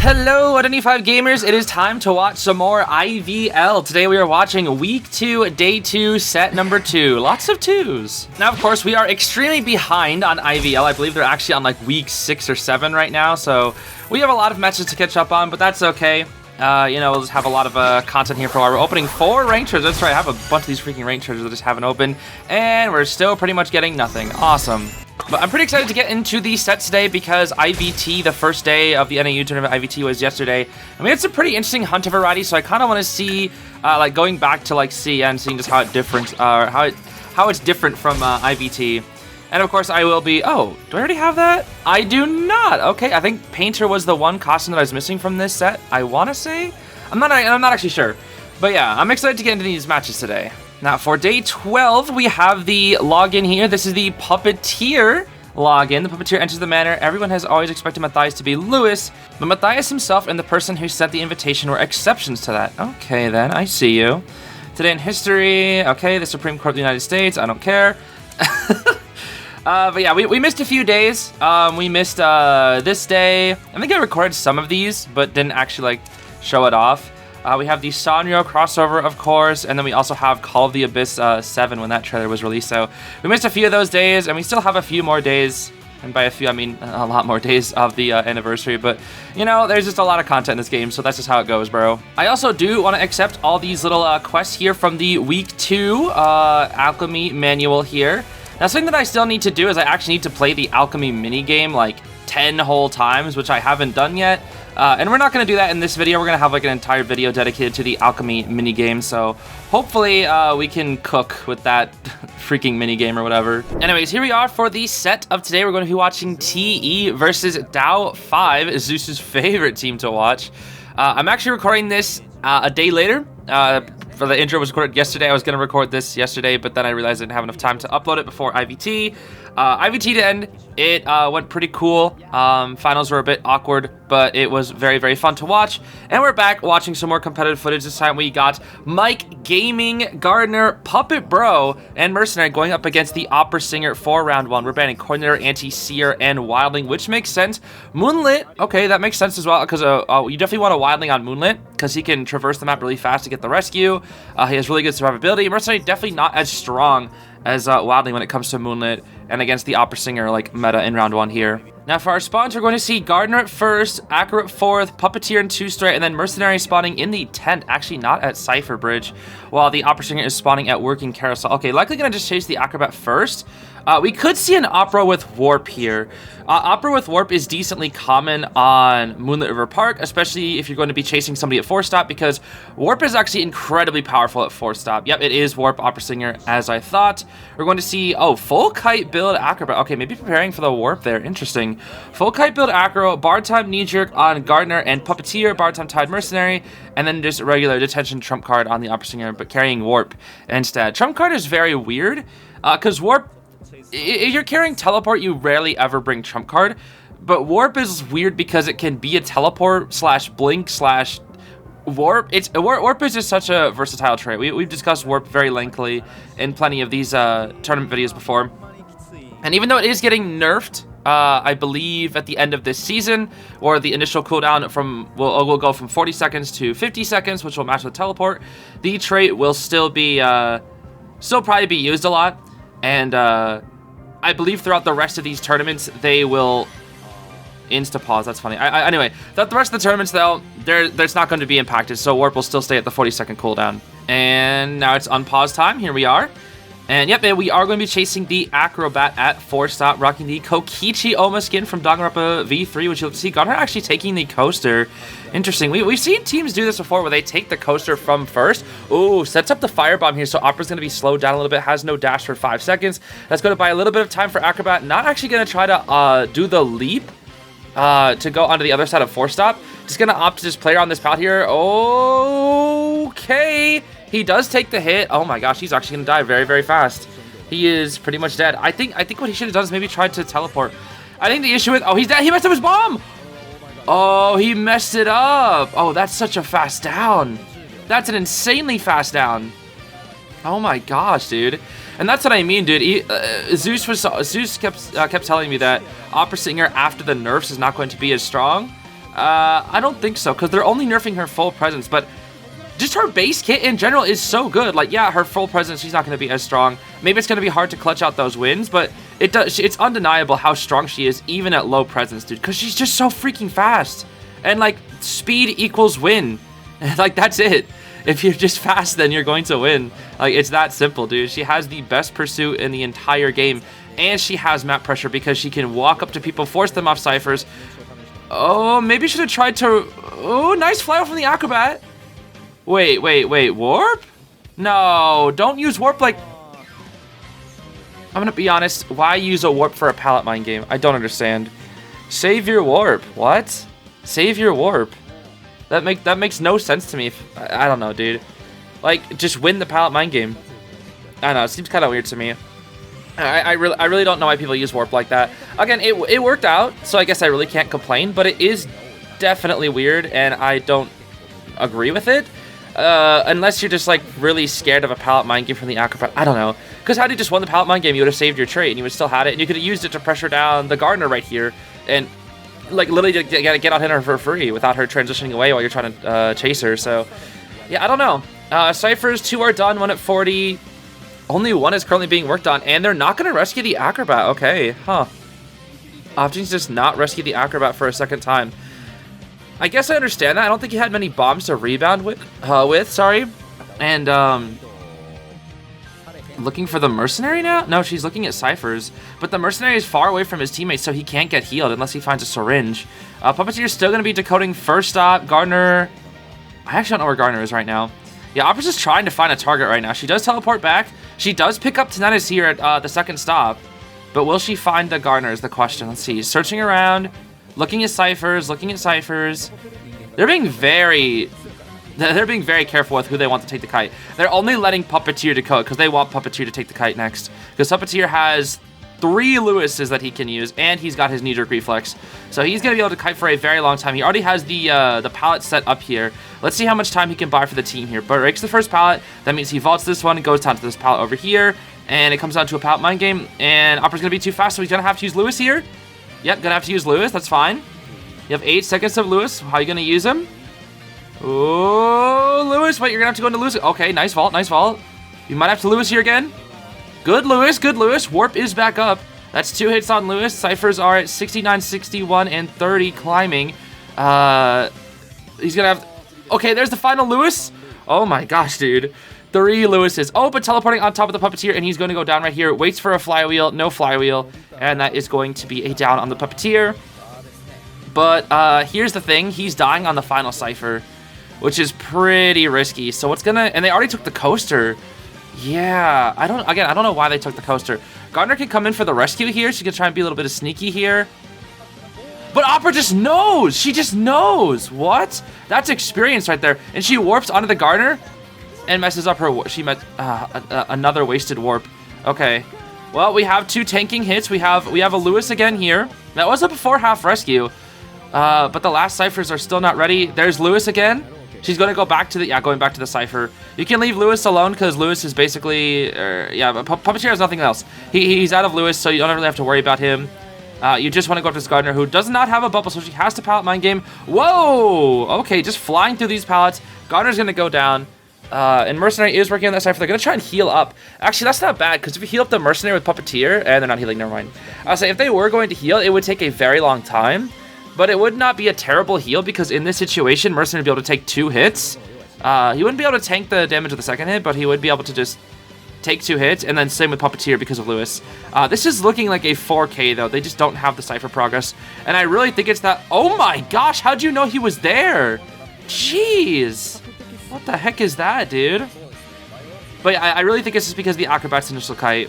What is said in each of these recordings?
Hello, Identify Gamers. It is time to watch some more IVL. Today we are watching Week 2, Day 2, Set number 2. Lots of 2s. Now, of course, we are extremely behind on IVL. I believe they're actually on like Week 6 or 7 right now, so we have a lot of matches to catch up on, but that's okay. We'll just have a lot of content here for a while. We're opening 4 ranked treasures. That's right, I have a bunch of these freaking ranked treasures that just haven't opened, and we're still pretty much getting nothing. Awesome. But I'm pretty excited to get into the set today because IVT, the first day of the NAU tournament, IVT was yesterday. And we had some pretty interesting hunter variety, so I kind of want to see, like, going back to, like, CN, seeing just how it's different from IVT. And, of course, I will be... Oh, do I already have that? I do not. Okay, I think Painter was the one costume that I was missing from this set, I want to say. I'm not actually sure. But, yeah, I'm excited to get into these matches today. Now, for day 12, we have the login here. This is the Puppeteer login. The Puppeteer enters the manor. Everyone has always expected Matthias to be Lewis, but Matthias himself and the person who sent the invitation were exceptions to that. Okay, then. I see you. Today in history. Okay, the Supreme Court of the United States. I don't care. But yeah, we missed a few days. We missed this day. I think I recorded some of these, but didn't actually, like, show it off. We have the Sanrio crossover, of course, and then we also have Call of the Abyss 7 when that trailer was released. So we missed a few of those days, and we still have a few more days, and by a few I mean a lot more days of the anniversary. But, you know, there's just a lot of content in this game, so that's just how it goes, bro. I also do want to accept all these little quests here from the Week 2 Alchemy manual here. Now, something that I still need to do is I actually need to play the Alchemy minigame like 10 whole times, which I haven't done yet. And we're not going to do that in this video. We're going to have like an entire video dedicated to the Alchemy minigame. So hopefully we can cook with that freaking minigame or whatever. Anyways, here we are for the set of today. We're going to be watching TE versus Dow 5, Zeus's favorite team to watch. I'm actually recording this a day later. For the intro was recorded yesterday. I was going to record this yesterday, but then I realized I didn't have enough time to upload it before IVT. IVT to end, it went pretty cool. Finals were a bit awkward, but it was very, very fun to watch. And we're back watching some more competitive footage. This time we got Mike Gaming, Gardner, Puppet Bro, and Mercenary going up against the Opera Singer for round 1. We're banning Coordinator, Anti-Seer, and Wildling, which makes sense. Moonlit, okay, that makes sense as well, because you definitely want a Wildling on Moonlit, because he can traverse the map really fast to get the rescue. He has really good survivability. Mercenary definitely not as strong as Wildling when it comes to Moonlit and against the Opera Singer like meta in round 1 here. Now for our spawns, we're going to see Gardner at first, Accurate 4th, Puppeteer in 2 straight, and then Mercenary spawning in the tent, actually not at Cipher Bridge, while the Opera Singer is spawning at Working Carousel. Okay, likely gonna just chase the Acrobat first. We could see an Opera with Warp here. Opera with Warp is decently common on Moonlit River Park, especially if you're going to be chasing somebody at 4-stop, because Warp is actually incredibly powerful at 4-stop. Yep, it is Warp Opera Singer, as I thought. We're going to see, oh, full kite build Acrobat. Okay, maybe preparing for the Warp there. Interesting. Full kite build Acro, Bar Time Knee Jerk on Gardner and Puppeteer, Bar Time Tide Mercenary, and then just regular Detention Trump card on the Opera Singer, but carrying Warp instead. Trump card is very weird, because Warp, if you're carrying Teleport, you rarely ever bring Trump card, but Warp is weird because it can be a Teleport slash Blink slash Warp. Warp is just such a versatile trait. We've discussed Warp very lengthily in plenty of these tournament videos before, and even though it is getting nerfed, I believe at the end of this season, or the initial cooldown from will go from 40 seconds to 50 seconds, which will match the Teleport, the trait will still be still probably be used a lot, and I believe throughout the rest of these tournaments, they will insta-pause. That's funny. Anyway, throughout the rest of the tournaments, though, there's not going to be impacted, so Warp will still stay at the 40-second cooldown. And now it's unpause time. Here we are. And yep, we are going to be chasing the Acrobat at 4-stop, rocking the Kokichi Oma skin from Danganronpa V3, which you'll see Gunner actually taking the coaster. Interesting. We've seen teams do this before where they take the coaster from first. Ooh, sets up the firebomb here, so Opera's going to be slowed down a little bit, has no dash for 5 seconds. That's going to buy a little bit of time for Acrobat. Not actually going to try to do the leap to go onto the other side of 4-stop. Just going to opt to just play around this pallet here. Okay. He does take the hit. Oh my gosh, he's actually going to die very, very fast. He is pretty much dead. I think what he should have done is maybe tried to teleport. I think the issue with... Oh, he's dead. He messed up his bomb. Oh, he messed it up. Oh, that's such a fast down. That's an insanely fast down. Oh my gosh, dude. And that's what I mean, dude. Zeus kept telling me that Opera Singer after the nerfs is not going to be as strong. I don't think so, because they're only nerfing her full presence, but just her base kit in general is so good. Like, yeah, her full presence, she's not going to be as strong. Maybe it's going to be hard to clutch out those wins, but it's undeniable how strong she is, even at low presence, dude, because she's just so freaking fast. And, like, speed equals win. Like, that's it. If you're just fast, then you're going to win. Like, it's that simple, dude. She has the best pursuit in the entire game, and she has map pressure because she can walk up to people, force them off Ciphers. Oh, maybe should have tried to... Oh, nice fly out from the acrobat. Wait, warp? No, don't use warp like... I'm gonna be honest, why use a warp for a pallet mine game? I don't understand. Save your warp, what? Save your warp. That makes no sense to me. I don't know, dude. Like, just win the pallet mine game. I don't know, it seems kind of weird to me. I really don't know why people use warp like that. Again, it worked out, so I guess I really can't complain, but it is definitely weird, and I don't agree with it. Unless you're just, like, really scared of a pallet mine game from the acrobat. I don't know. Because had you just won the pallet mine game, you would have saved your trait, and you would still had it, and you could have used it to pressure down the Gardener right here, and, like, literally get out hit her for free without her transitioning away while you're trying to chase her. So, yeah, I don't know. Ciphers, 2 are done, 1 at 40. Only 1 is currently being worked on, and they're not going to rescue the acrobat. Okay, huh. Options just not rescue the acrobat for a second time. I guess I understand that. I don't think he had many bombs to rebound with. And, looking for the mercenary now? No, she's looking at Ciphers. But the mercenary is far away from his teammates, so he can't get healed unless he finds a syringe. Puppeteer's still going to be decoding first stop. Gardener... I actually don't know where Gardener is right now. Yeah, Opera's just trying to find a target right now. She does teleport back. She does pick up Tenetis here at the second stop. But will she find the Gardener is the question. Let's see. Searching around. Looking at Ciphers. They're being very careful with who they want to take the kite. They're only letting Puppeteer decode because they want Puppeteer to take the kite next. Because Puppeteer has 3 Lewises that he can use, and he's got his knee-jerk reflex. So he's going to be able to kite for a very long time. He already has the pallet set up here. Let's see how much time he can buy for the team here. Breaks the first pallet. That means he vaults this one and goes down to this pallet over here. And it comes down to a pallet mine game. And Opera's going to be too fast, so he's going to have to use Lewis here. Yep, going to have to use Lewis. That's fine. You have 8 seconds of Lewis. How are you going to use him? Oh, Lewis. Wait, you're going to have to go into Lewis. Okay, nice vault, nice vault. You might have to Lewis here again. Good Lewis, good Lewis. Warp is back up. That's 2 hits on Lewis. Ciphers are at 69, 61, and 30 climbing. He's going to have... Okay, there's the final Lewis. Oh my gosh, dude. 3 Lewises. Oh, but teleporting on top of the Puppeteer, and he's going to go down right here. Waits for a flywheel. No flywheel. And that is going to be a down on the Puppeteer. But here's the thing. He's dying on the final Cipher, which is pretty risky. So what's going to... And they already took the coaster. Yeah. I don't know why they took the coaster. Gardener can come in for the rescue here. She's going to try and be a little bit of sneaky here. But Opera just knows. She just knows. What? That's experience right there. And she warps onto the Gardener and messes up her... She met another wasted warp. Okay. Well, we have 2 tanking hits. We have a Lewis again here. That was a before half rescue. But the last Ciphers are still not ready. There's Lewis again. She's going to go back to the... Yeah, going back to the Cipher. You can leave Lewis alone because Lewis is basically... but Puppeteer has nothing else. He's out of Lewis, so you don't really have to worry about him. You just want to go up to this Gardener, who does not have a bubble, so she has to pallet mine game. Whoa! Okay, just flying through these pallets. Gardener's going to go down. And Mercenary is working on that Cipher. They're going to try and heal up. Actually, that's not bad, because if you heal up the Mercenary with Puppeteer... And they're not healing, never mind. I'll say, if they were going to heal, it would take a very long time. But it would not be a terrible heal, because in this situation, Mercenary would be able to take 2 hits. He wouldn't be able to tank the damage of the second hit, but he would be able to just take 2 hits, and then same with Puppeteer because of Lewis. This is looking like a 4K, though. They just don't have the Cipher progress. And I really think it's that... Oh my gosh, how'd you know he was there? Jeez. What the heck is that, dude? But yeah, I really think it's just because of the Acrobat's initial kite.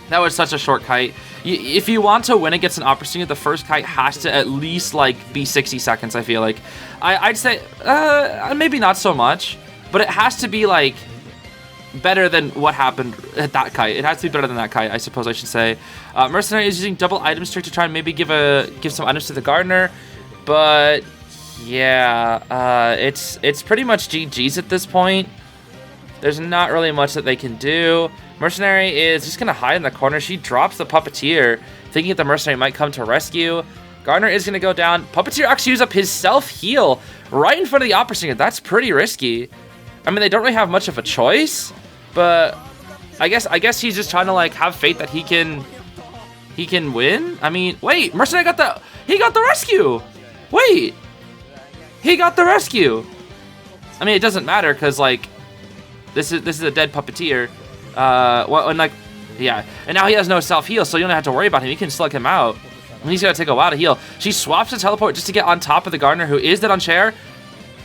That was such a short kite. If you want to win against an Opera Stinger, the first kite has to at least, like, be 60 seconds, I feel like. I'd say, maybe not so much, but it has to be, like, better than what happened at that kite. It has to be better than that kite, I suppose I should say. Mercenary is using double item streak to try and maybe give some items to the Gardener, but yeah, it's pretty much GG's at this point. There's not really much that they can do. Mercenary is just going to hide in the corner. She drops the Puppeteer, thinking that the Mercenary might come to rescue. Gardner is going to go down. Puppeteer actually used up his self-heal right in front of the Opera Singer. That's pretty risky. I mean, they don't really have much of a choice, but I guess he's just trying to like have faith that he can win. I mean, wait, Mercenary got the rescue. Wait, he got the rescue. I mean, it doesn't matter because like this is a dead Puppeteer. Well, and like yeah, and now he has no self-heal, so you don't have to worry about him. You can slug him out. And he's gonna take a while to heal. She swaps the teleport just to get on top of the Gardner, who is dead on chair.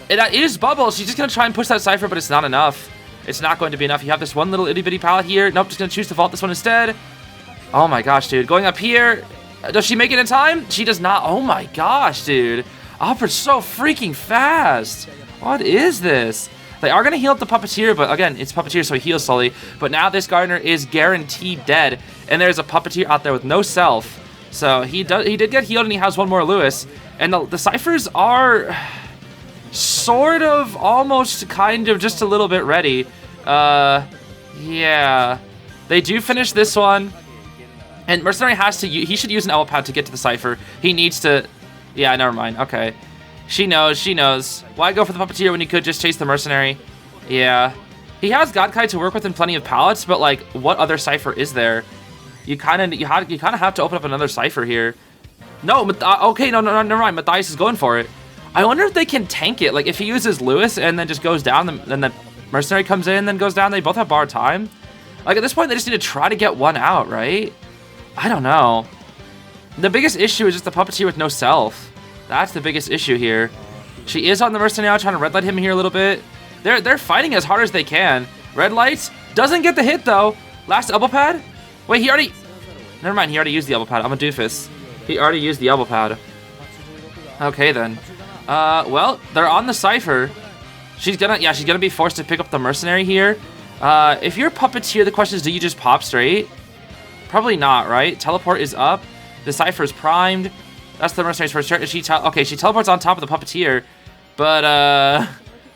And that is Bubble. She's just gonna try and push that Cypher, but it's not enough. It's not going to be enough. You have this one little itty bitty pallet here. Nope, just gonna choose to vault this one instead. Oh my gosh, dude. Going up here. Does she make it in time? She does not. Oh my gosh, dude. Opera's so freaking fast. What is this? They are gonna heal up the Puppeteer, but again, it's Puppeteer, so he heals slowly. But now this Gardner is guaranteed dead, and there's a Puppeteer out there with no self. So he did get healed, and he has one more Lewis. And the Cyphers are sort of, almost, kind of, just a little bit ready. Yeah. They do finish this one. And Mercenary has to, he should use an Elbow Pad to get to the Cypher. He needs to, yeah, never mind, okay. She knows. Why go for the Puppeteer when you could just chase the Mercenary? Yeah. He has Godkai to work with and plenty of pallets, but like, what other Cypher is there? You kind of have to open up another Cypher here. No, okay, no, never mind. Matthias is going for it. I wonder if they can tank it. Like, if he uses Lewis and then just goes down, then the Mercenary comes in, then goes down. They both have borrowed time. Like, at this point, they just need to try to get one out, right? I don't know. The biggest issue is just the Puppeteer with no self. That's the biggest issue here. She is on the Mercenary now, trying to red light him here a little bit. They're fighting as hard as they can. Red lights doesn't get the hit though. Last elbow pad. Wait, he already. Never mind. He already used the elbow pad. I'm a doofus. He already used the elbow pad. Okay then. Well, they're on the Cypher. She's gonna be forced to pick up the Mercenary here. If you're a Puppeteer, the question is, do you just pop straight? Probably not, right? Teleport is up. The Cypher is primed. That's the Mercenary's first turn. She teleports on top of the Puppeteer. But,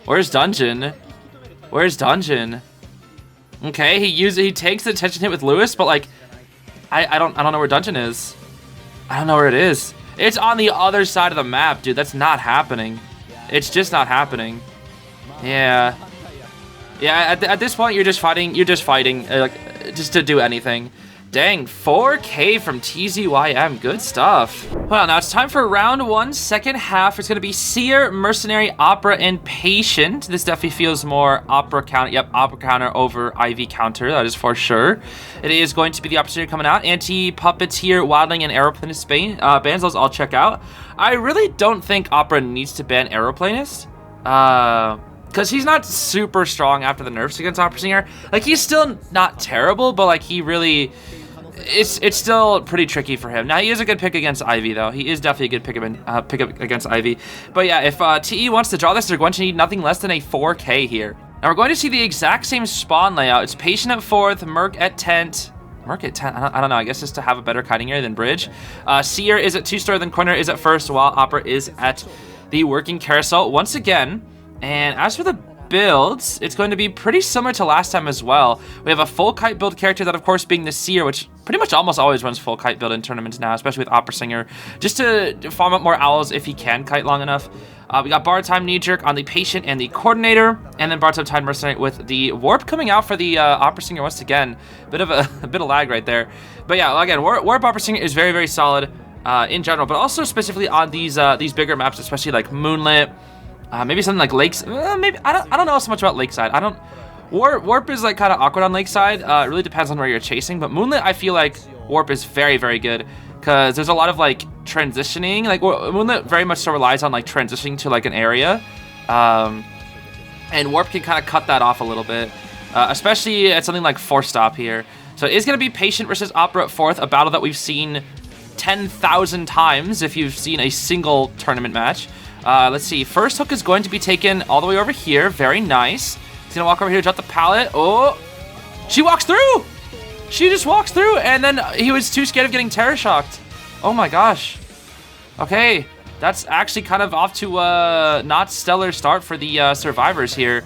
where's Dungeon? Where's Dungeon? Okay, he takes the attention hit with Lewis, but like, I don't know where Dungeon is. I don't know where it is. It's on the other side of the map, dude. That's not happening. It's just not happening. Yeah. Yeah, at this point, you're just fighting, like, just to do anything. Dang, 4K from TZYM. Good stuff. Well, now it's time for round one, second half. It's going to be Seer, Mercenary, Opera, and Patient. This definitely feels more Opera counter. Yep, Opera counter over IV counter. That is for sure. It is going to be the opportunity coming out. Anti-Puppeteer, Wildling, and Aeroplanist bans. Those I'll check out. I really don't think Opera needs to ban Aeroplanist. Because he's not super strong after the nerfs against Opera Singer. Like, he's still not terrible, but, like, he really... It's still pretty tricky for him. Now, he is a good pick against Ivy, though. He is definitely a good pick up against Ivy. But, yeah, if TE wants to draw this, they're going to need nothing less than a 4K here. Now, we're going to see the exact same spawn layout. It's Patient at 4th, Merc at 10th. Merc at 10th? I don't know. I guess just to have a better kiting area than Bridge. Seer is at 2-star, then Corner is at 1st, while Opera is at the Working Carousel once again. And as for the builds, it's going to be pretty similar to last time as well. We have a full kite build character, that of course being the Seer, which pretty much almost always runs full kite build in tournaments now, especially with Opera Singer, just to farm up more owls if he can kite long enough. We got Borrowed Time Knee Jerk on the Patient and the Coordinator, and then Borrowed Time Mercenary with the Warp coming out for the Opera Singer once again. Bit of a bit of lag right there. But yeah, again, Warp Opera Singer is very, very solid in general, but also specifically on these bigger maps, especially like Moonlit. Maybe something like Lakes. Maybe I don't know so much about Lakeside. Warp is like kind of awkward on Lakeside. It really depends on where you're chasing. But Moonlit, I feel like Warp is very, very good because there's a lot of like transitioning. Like Moonlit very much so relies on like transitioning to like an area, and Warp can kind of cut that off a little bit, especially at something like 4-stop here. So it is going to be Patient versus Opera at 4th, a battle that we've seen 10,000 times if you've seen a single tournament match. Let's see. First hook is going to be taken all the way over here. Very nice. He's going to walk over here, drop the pallet. Oh, she walks through. She just walks through, and then he was too scared of getting terror shocked. Oh my gosh. Okay, that's actually kind of off to a not stellar start for the survivors here.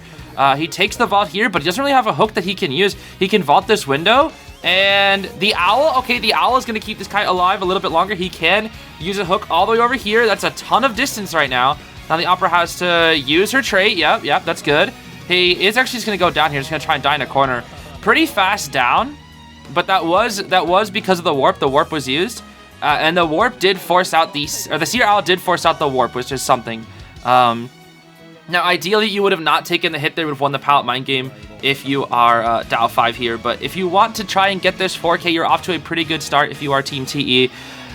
He takes the vault here, but he doesn't really have a hook that he can use. He can vault this window, And the owl, okay, the owl is going to keep this kite alive a little bit longer. He can use a hook all the way over here. That's a ton of distance right now. Now the opera has to use her trait. Yep, that's good. He is actually just going to go down here. Just going to try and die in a corner. Pretty fast down, but that was because of the warp. The warp was used, and the warp did force out the Seer Owl did force out the warp, which is something. Now, ideally, you would have not taken the hit there. Would have won the pallet mine game if you are Dow 5 here. But if you want to try and get this 4K, you're off to a pretty good start if you are Team TE.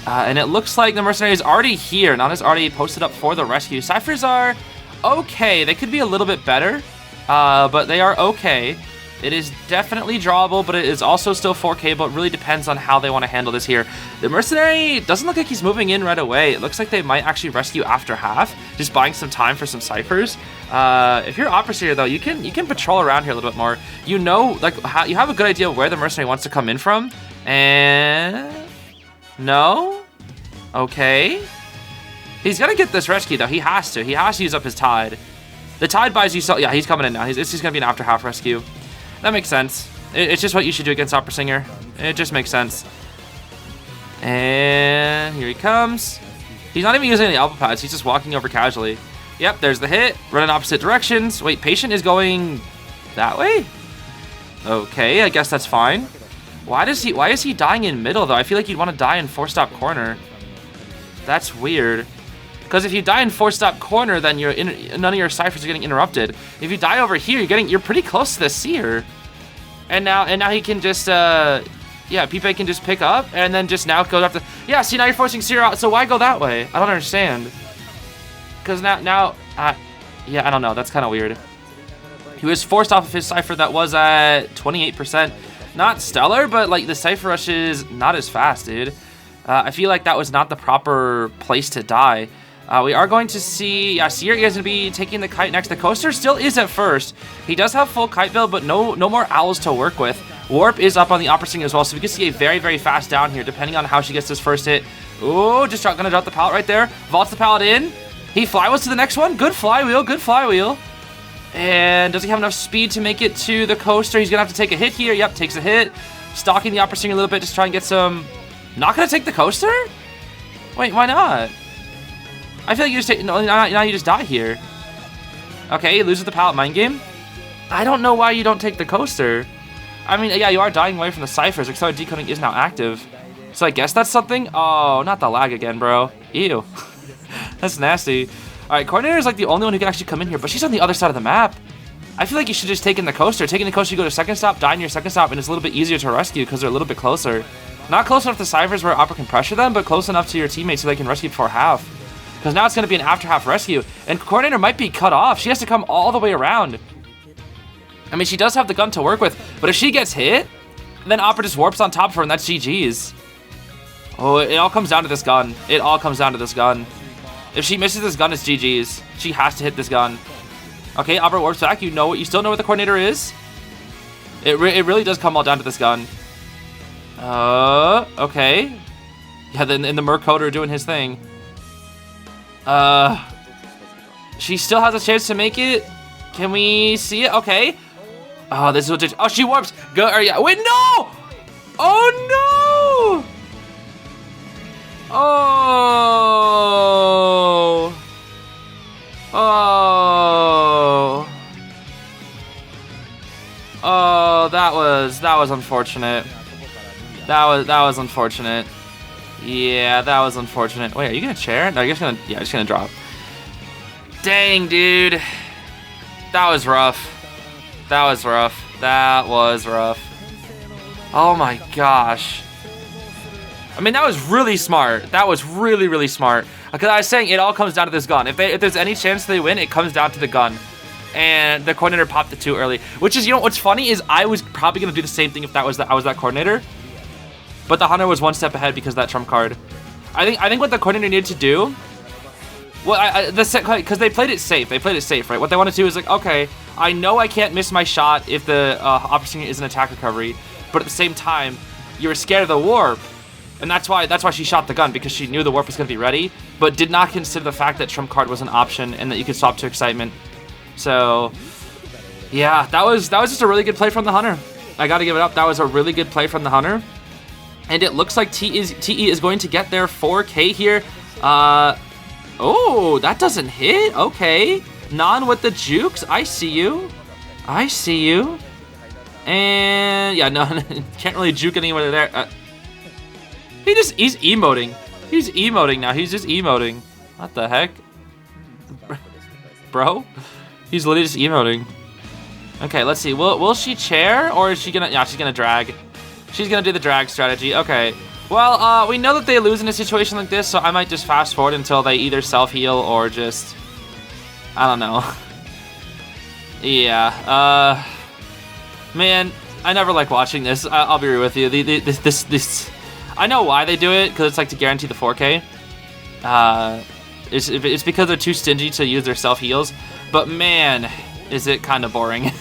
And it looks like the mercenary is already here. Nana's already posted up for the rescue. Ciphers are okay. They could be a little bit better, but they are okay. It is definitely drawable, but it is also still 4K, but it really depends on how they want to handle this here. The mercenary doesn't look like he's moving in right away. It looks like they might actually rescue after half, just buying some time for some ciphers. If you're Operator, though, you can patrol around here a little bit more. You know, like, you have a good idea of where the mercenary wants to come in from, and... No? Okay. He's gonna get this rescue, though. He has to. He has to use up his tide. The tide buys you so... Yeah, he's coming in now. This is gonna be an after half rescue. That makes sense. It's just what you should do against Opera Singer. It just makes sense. And here he comes. He's not even using any elbow pads. He's just walking over casually. Yep, there's the hit. Running opposite directions. Wait, Patient is going that way? Okay, I guess that's fine. Why is he dying in middle, though? I feel like you'd want to die in 4-stop corner. That's weird. Because if you die in 4-stop corner, then none of your ciphers are getting interrupted. If you die over here, you're pretty close to the seer. And now he can just yeah, Pipe can just pick up and then just now goes after. Yeah, see, now you're forcing seer out. So why go that way? I don't understand. Because now yeah, I don't know. That's kind of weird. He was forced off of his cipher that was at 28%. Not stellar, but like the cipher rush is not as fast, dude. I feel like that was not the proper place to die. We are going to see, yeah, Seer is going to be taking the kite next. The coaster still is at first. He does have full kite build, but no more owls to work with. Warp is up on the Opera Singer as well, so we can see a very, very fast down here, depending on how she gets this first hit. Ooh, just gonna drop the pallet right there. Vaults the pallet in. He flywheels to the next one. Good flywheel, good flywheel. And does he have enough speed to make it to the coaster? He's gonna have to take a hit here. Yep, takes a hit. Stalking the Opera Singer a little bit, just try and get some... Not gonna take the coaster? Wait, why not? I feel like you just take... No, now you just die here. Okay, he loses the pallet mine game. I don't know why you don't take the coaster. I mean, yeah, you are dying away from the ciphers. Accelerated decoding is now active. So I guess that's something? Oh, not the lag again, bro. Ew. That's nasty. Alright, Coordinator is like the only one who can actually come in here, but she's on the other side of the map. I feel like you should just take in the coaster. Taking the coaster, you go to second stop, die in your second stop, and it's a little bit easier to rescue because they're a little bit closer. Not close enough to ciphers where Opera can pressure them, but close enough to your teammates so they can rescue before half. Because now it's going to be an after half rescue, and Coordinator might be cut off. She has to come all the way around. I mean, she does have the gun to work with, but if she gets hit, then Opera just warps on top of her, and that's GG's. Oh, it all comes down to this gun. It all comes down to this gun. If she misses this gun, it's GG's. She has to hit this gun. Okay, Opera warps back. You still know where the Coordinator is. It really does come all down to this gun. Okay. Yeah, then in the Mercoder doing his thing. She still has a chance to make it. Can we see it? Okay. Oh, this is what. Oh, she warps. Go. Or yeah. Wait, no. Oh no. Oh. Oh. Oh, that was unfortunate. That was unfortunate. Yeah, that was unfortunate. Wait, are you gonna chair? No, you're just gonna drop. Dang, dude. That was rough. That was rough. That was rough. Oh my gosh. I mean, that was really smart. That was really, really smart. Because I was saying it all comes down to this gun. If there's any chance they win, it comes down to the gun. And the Coordinator popped it too early. Which is, you know, what's funny is I was probably gonna do the same thing if I was that Coordinator. But the Hunter was one step ahead because of that trump card. I think what the Coordinator needed to do, well, because they played it safe. They played it safe, right? What they want to do is like, okay, I know I can't miss my shot if the opportunity is an attack recovery, but at the same time, you were scared of the warp, and that's why she shot the gun, because she knew the warp was going to be ready, but did not consider the fact that trump card was an option and that you could swap to excitement. So, yeah, that was just a really good play from the Hunter. I gotta give it up. That was a really good play from the Hunter. And it looks like TE is going to get their 4K here. Oh, that doesn't hit. Okay. Non with the jukes. I see you. I see you. And yeah, no, can't really juke anywhere there. He's emoting. He's emoting now. He's just emoting. What the heck? Bro? He's literally just emoting. Okay, let's see. Will she chair or is she gonna... Yeah, she's gonna drag. She's gonna do the drag strategy. Okay. Well, we know that they lose in a situation like this, so I might just fast forward until they either self-heal or just... I don't know. Yeah, man, I never like watching this. I'll be real with you. This I know why they do it, because it's like to guarantee the 4K. It's because they're too stingy to use their self-heals. But man, is it kind of boring.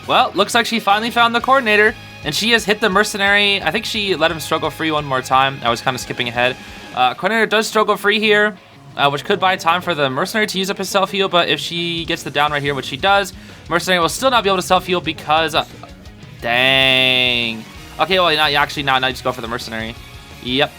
Well, looks like she finally found the coordinator, and she has hit the mercenary. I think she let him struggle free one more time. I was kind of skipping ahead. Coordinator does struggle free here, which could buy time for the mercenary to use up his self-heal, but if she gets the down right here, which she does, mercenary will still not be able to self-heal because... dang. Okay, well, now you just go for the mercenary. Yep.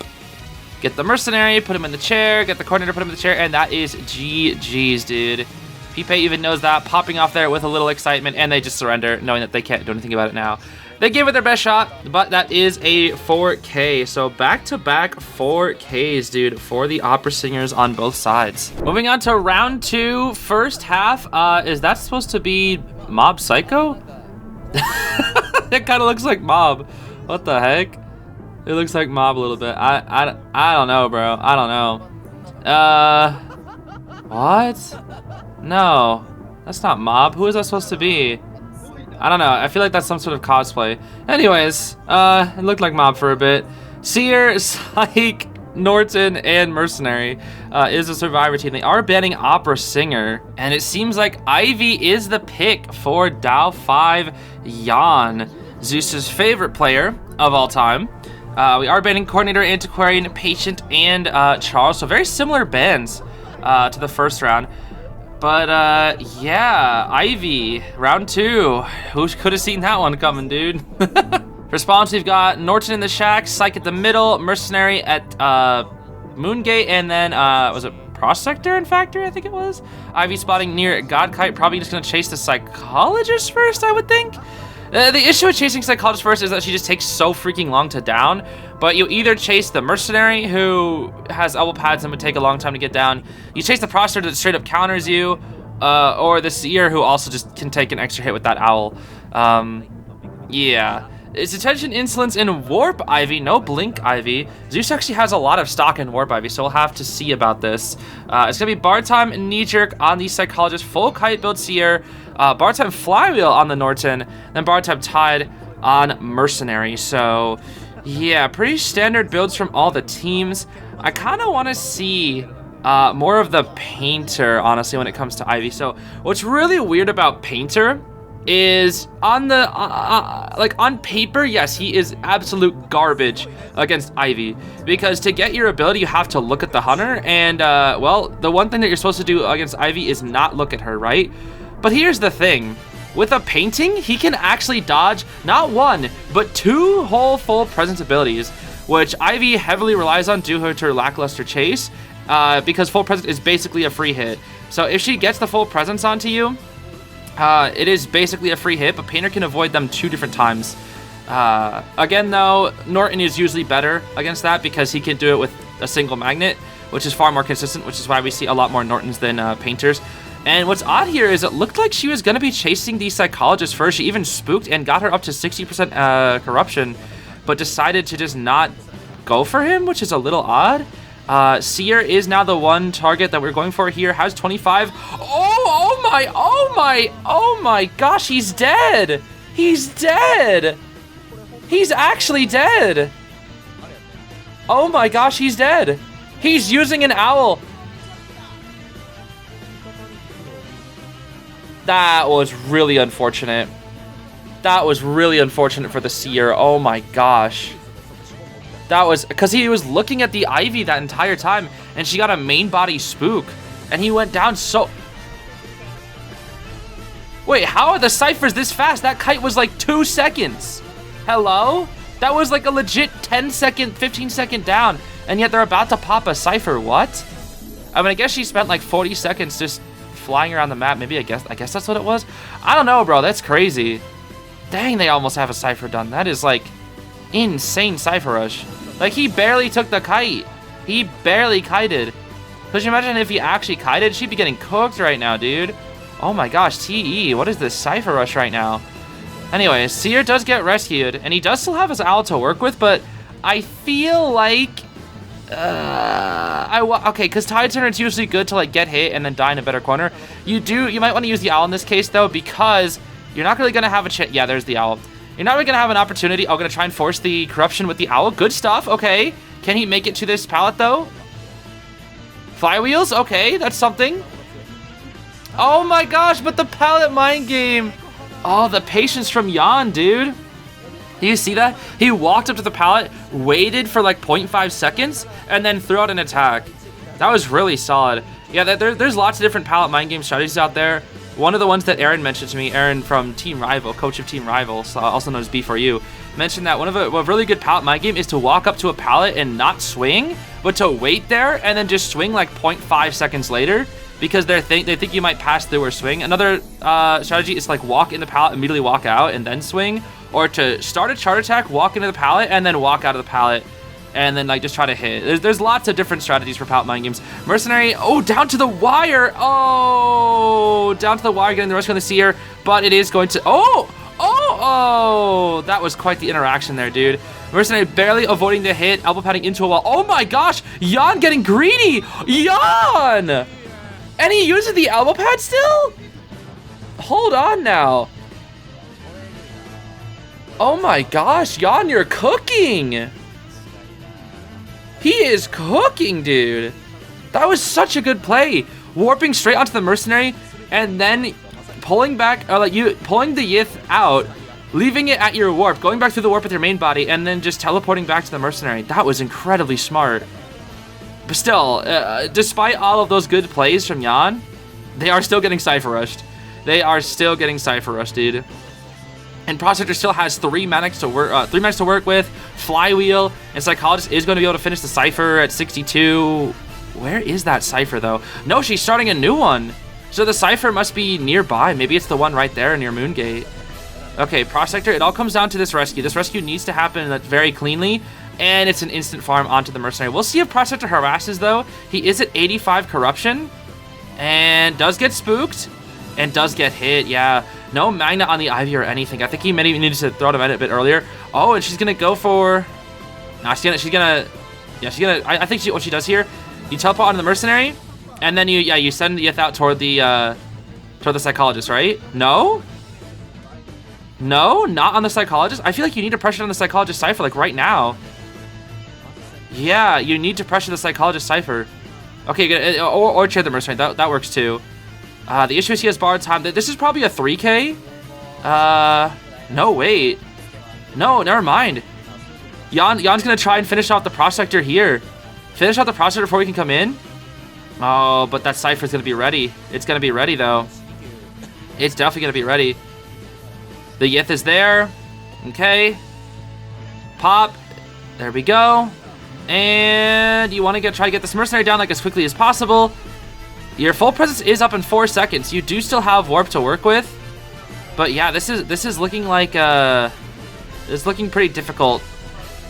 Get the mercenary, put him in the chair, get the coordinator, put him in the chair, and that is GG's, dude. Pipe even knows that, popping off there with a little excitement, and they just surrender, knowing that they can't do anything about it now. They gave it their best shot, but that is a 4K. So back-to-back 4Ks, dude, for the opera singers on both sides. Moving on to round 2, first half. Is that supposed to be Mob Psycho? It kind of looks like Mob. What the heck? It looks like Mob a little bit. I don't know, bro. I don't know. What? No, that's not Mob. Who is that supposed to be? I don't know. I feel like that's some sort of cosplay. Anyways, it looked like Mob for a bit. Seer, Psyche, Norton, and Mercenary is a survivor team. They are banning Opera Singer, and it seems like Ivy is the pick for Dow 5 Jan, Zeus's favorite player of all time. We are banning Coordinator, Antiquarian, Patient, and Charles. So very similar bans to the first round. But, yeah, Ivy, round 2. Who could have seen that one coming, dude? Response, we've got Norton in the shack, Psyche at the middle, Mercenary at Moongate, and then, was it Prospector in Factory, I think it was? Ivy spotting near Godkite, probably just going to chase the Psychologist first, I would think. The issue with chasing Psychologist first is that she just takes so freaking long to down, but you either chase the Mercenary, who has elbow pads and would take a long time to get down, you chase the Prospector that straight up counters you, or the Seer, who also just can take an extra hit with that Owl. Yeah. It's Attention, Insolence, and Warp Ivy, no Blink Ivy. Zeus actually has a lot of stock in Warp Ivy, so we'll have to see about this. It's going to be Bar Time and Knee Jerk on the Psychologist, full Kite build Seer, Bar Time Flywheel on the Norton, then Bar Time Tide on Mercenary. So, yeah, pretty standard builds from all the teams. I kind of want to see more of the Painter, honestly, when it comes to Ivy. So, what's really weird about Painter is on the like on paper, yes, he is absolute garbage against Ivy, because to get your ability you have to look at the Hunter, and well, the one thing that you're supposed to do against Ivy is not look at her, right? But here's the thing, with a painting he can actually dodge not one but 2 whole full presence abilities, which Ivy heavily relies on due to her lackluster chase, because full presence is basically a free hit. So if she gets the full presence onto you, it is basically a free hit, but Painter can avoid them 2 different times. Again, though, Norton is usually better against that because he can do it with a single magnet, which is far more consistent, which is why we see a lot more Nortons than Painters. And what's odd here is it looked like she was going to be chasing the Psychologist first. She even spooked and got her up to 60% corruption, but decided to just not go for him, which is a little odd. Seer is now the one target that we're going for here, has 25. Oh my gosh, he's dead. He's dead. He's actually dead. Oh my gosh, he's dead. He's using an owl. That was really unfortunate. That was really unfortunate for the Seer. Oh my gosh. That was because he was looking at the Ivy that entire time, and she got a main body spook, and he went down so... Wait, how are the Ciphers this fast? That kite was like 2 seconds. Hello? That was like a legit 10-second, 15-second down, and yet they're about to pop a Cipher. What? I mean, I guess she spent like 40 seconds just flying around the map. Maybe I guess that's what it was. I don't know, bro. That's crazy. Dang, they almost have a Cipher done. That is like insane Cipher rush. Like, he barely took the kite. He barely kited. Could you imagine if he actually kited? She'd be getting cooked right now, dude. Oh my gosh, TE. What is this Cipher rush right now? Anyways, Seer does get rescued, and he does still have his owl to work with, but I feel like... okay, because Tide Turner is usually good to like get hit and then die in a better corner. You might want to use the owl in this case, though, because you're not really going to have a chance. Yeah, there's the owl. You're not really going to have an opportunity. I'm going to try and force the corruption with the owl. Good stuff. Okay. Can he make it to this pallet, though? Flywheels? Okay, that's something. Oh my gosh, but the pallet mind game. Oh, the patience from Jan, dude. Do you see that? He walked up to the pallet, waited for like 0.5 seconds, and then threw out an attack. That was really solid. Yeah, there's lots of different pallet mind game strategies out there. One of the ones that Aaron mentioned to me, Aaron from Team Rival, coach of Team Rival, also known as B4U, mentioned that a really good pallet mind game is to walk up to a pallet and not swing, but to wait there and then just swing like 0.5 seconds later, because they think you might pass through or swing. Another strategy is to like walk in the pallet, immediately walk out, and then swing. Or to start a charge attack, walk into the pallet, and then walk out of the pallet, and then like just try to hit. There's lots of different strategies for pallet mind games. Mercenary, oh, down to the wire. Oh, down to the wire, getting the rescue on the Seer, but it is going to, oh, that was quite the interaction there, dude. Mercenary barely avoiding the hit, elbow padding into a wall. Oh my gosh, Jan getting greedy. Jan! And he uses the elbow pad still? Hold on now. Oh my gosh, Jan, you're cooking. He is cooking, dude. That was such a good play. Warping straight onto the Mercenary and then pulling back, or like pulling the Yith out, leaving it at your warp, going back through the warp with your main body, and then just teleporting back to the Mercenary. That was incredibly smart. But still, despite all of those good plays from Jan, they are still getting Cipher rushed. They are still getting Cipher rushed, dude. And Prospector still has 3 medics to work with. Flywheel and Psychologist is going to be able to finish the Cipher at 62. Where is that Cipher though? No, she's starting a new one. So the Cipher must be nearby. Maybe it's the one right there near Moongate. Okay, Prospector, it all comes down to this rescue. This rescue needs to happen very cleanly, and it's an instant farm onto the Mercenary. We'll see if Prospector harasses though. He is at 85 corruption and does get spooked and does get hit. Yeah. No Magna on the Ivy or anything. I think he maybe needed to throw the Magna a bit earlier. Oh, and she's gonna go for... Nah, I think what she does here, you teleport onto the Mercenary, and then you send the Yith out toward the Psychologist, right? No? No? Not on the Psychologist? I feel like you need to pressure on the Psychologist Cipher, like right now. Yeah, you need to pressure the Psychologist Cipher. Okay, good. Or chair the Mercenary. That works too. The issue is he has borrowed time. This is probably a 3K. No, wait. No, never mind. Jan's gonna try and finish off the Prospector here. Finish off the Prospector before we can come in. Oh, but that Cipher's gonna be ready. It's gonna be ready, though. It's definitely gonna be ready. The Yith is there. Okay. Pop. There we go. And you want to try to get this Mercenary down like as quickly as possible. Your full presence is up in 4 seconds. You do still have warp to work with, but yeah, this is looking like it's looking pretty difficult.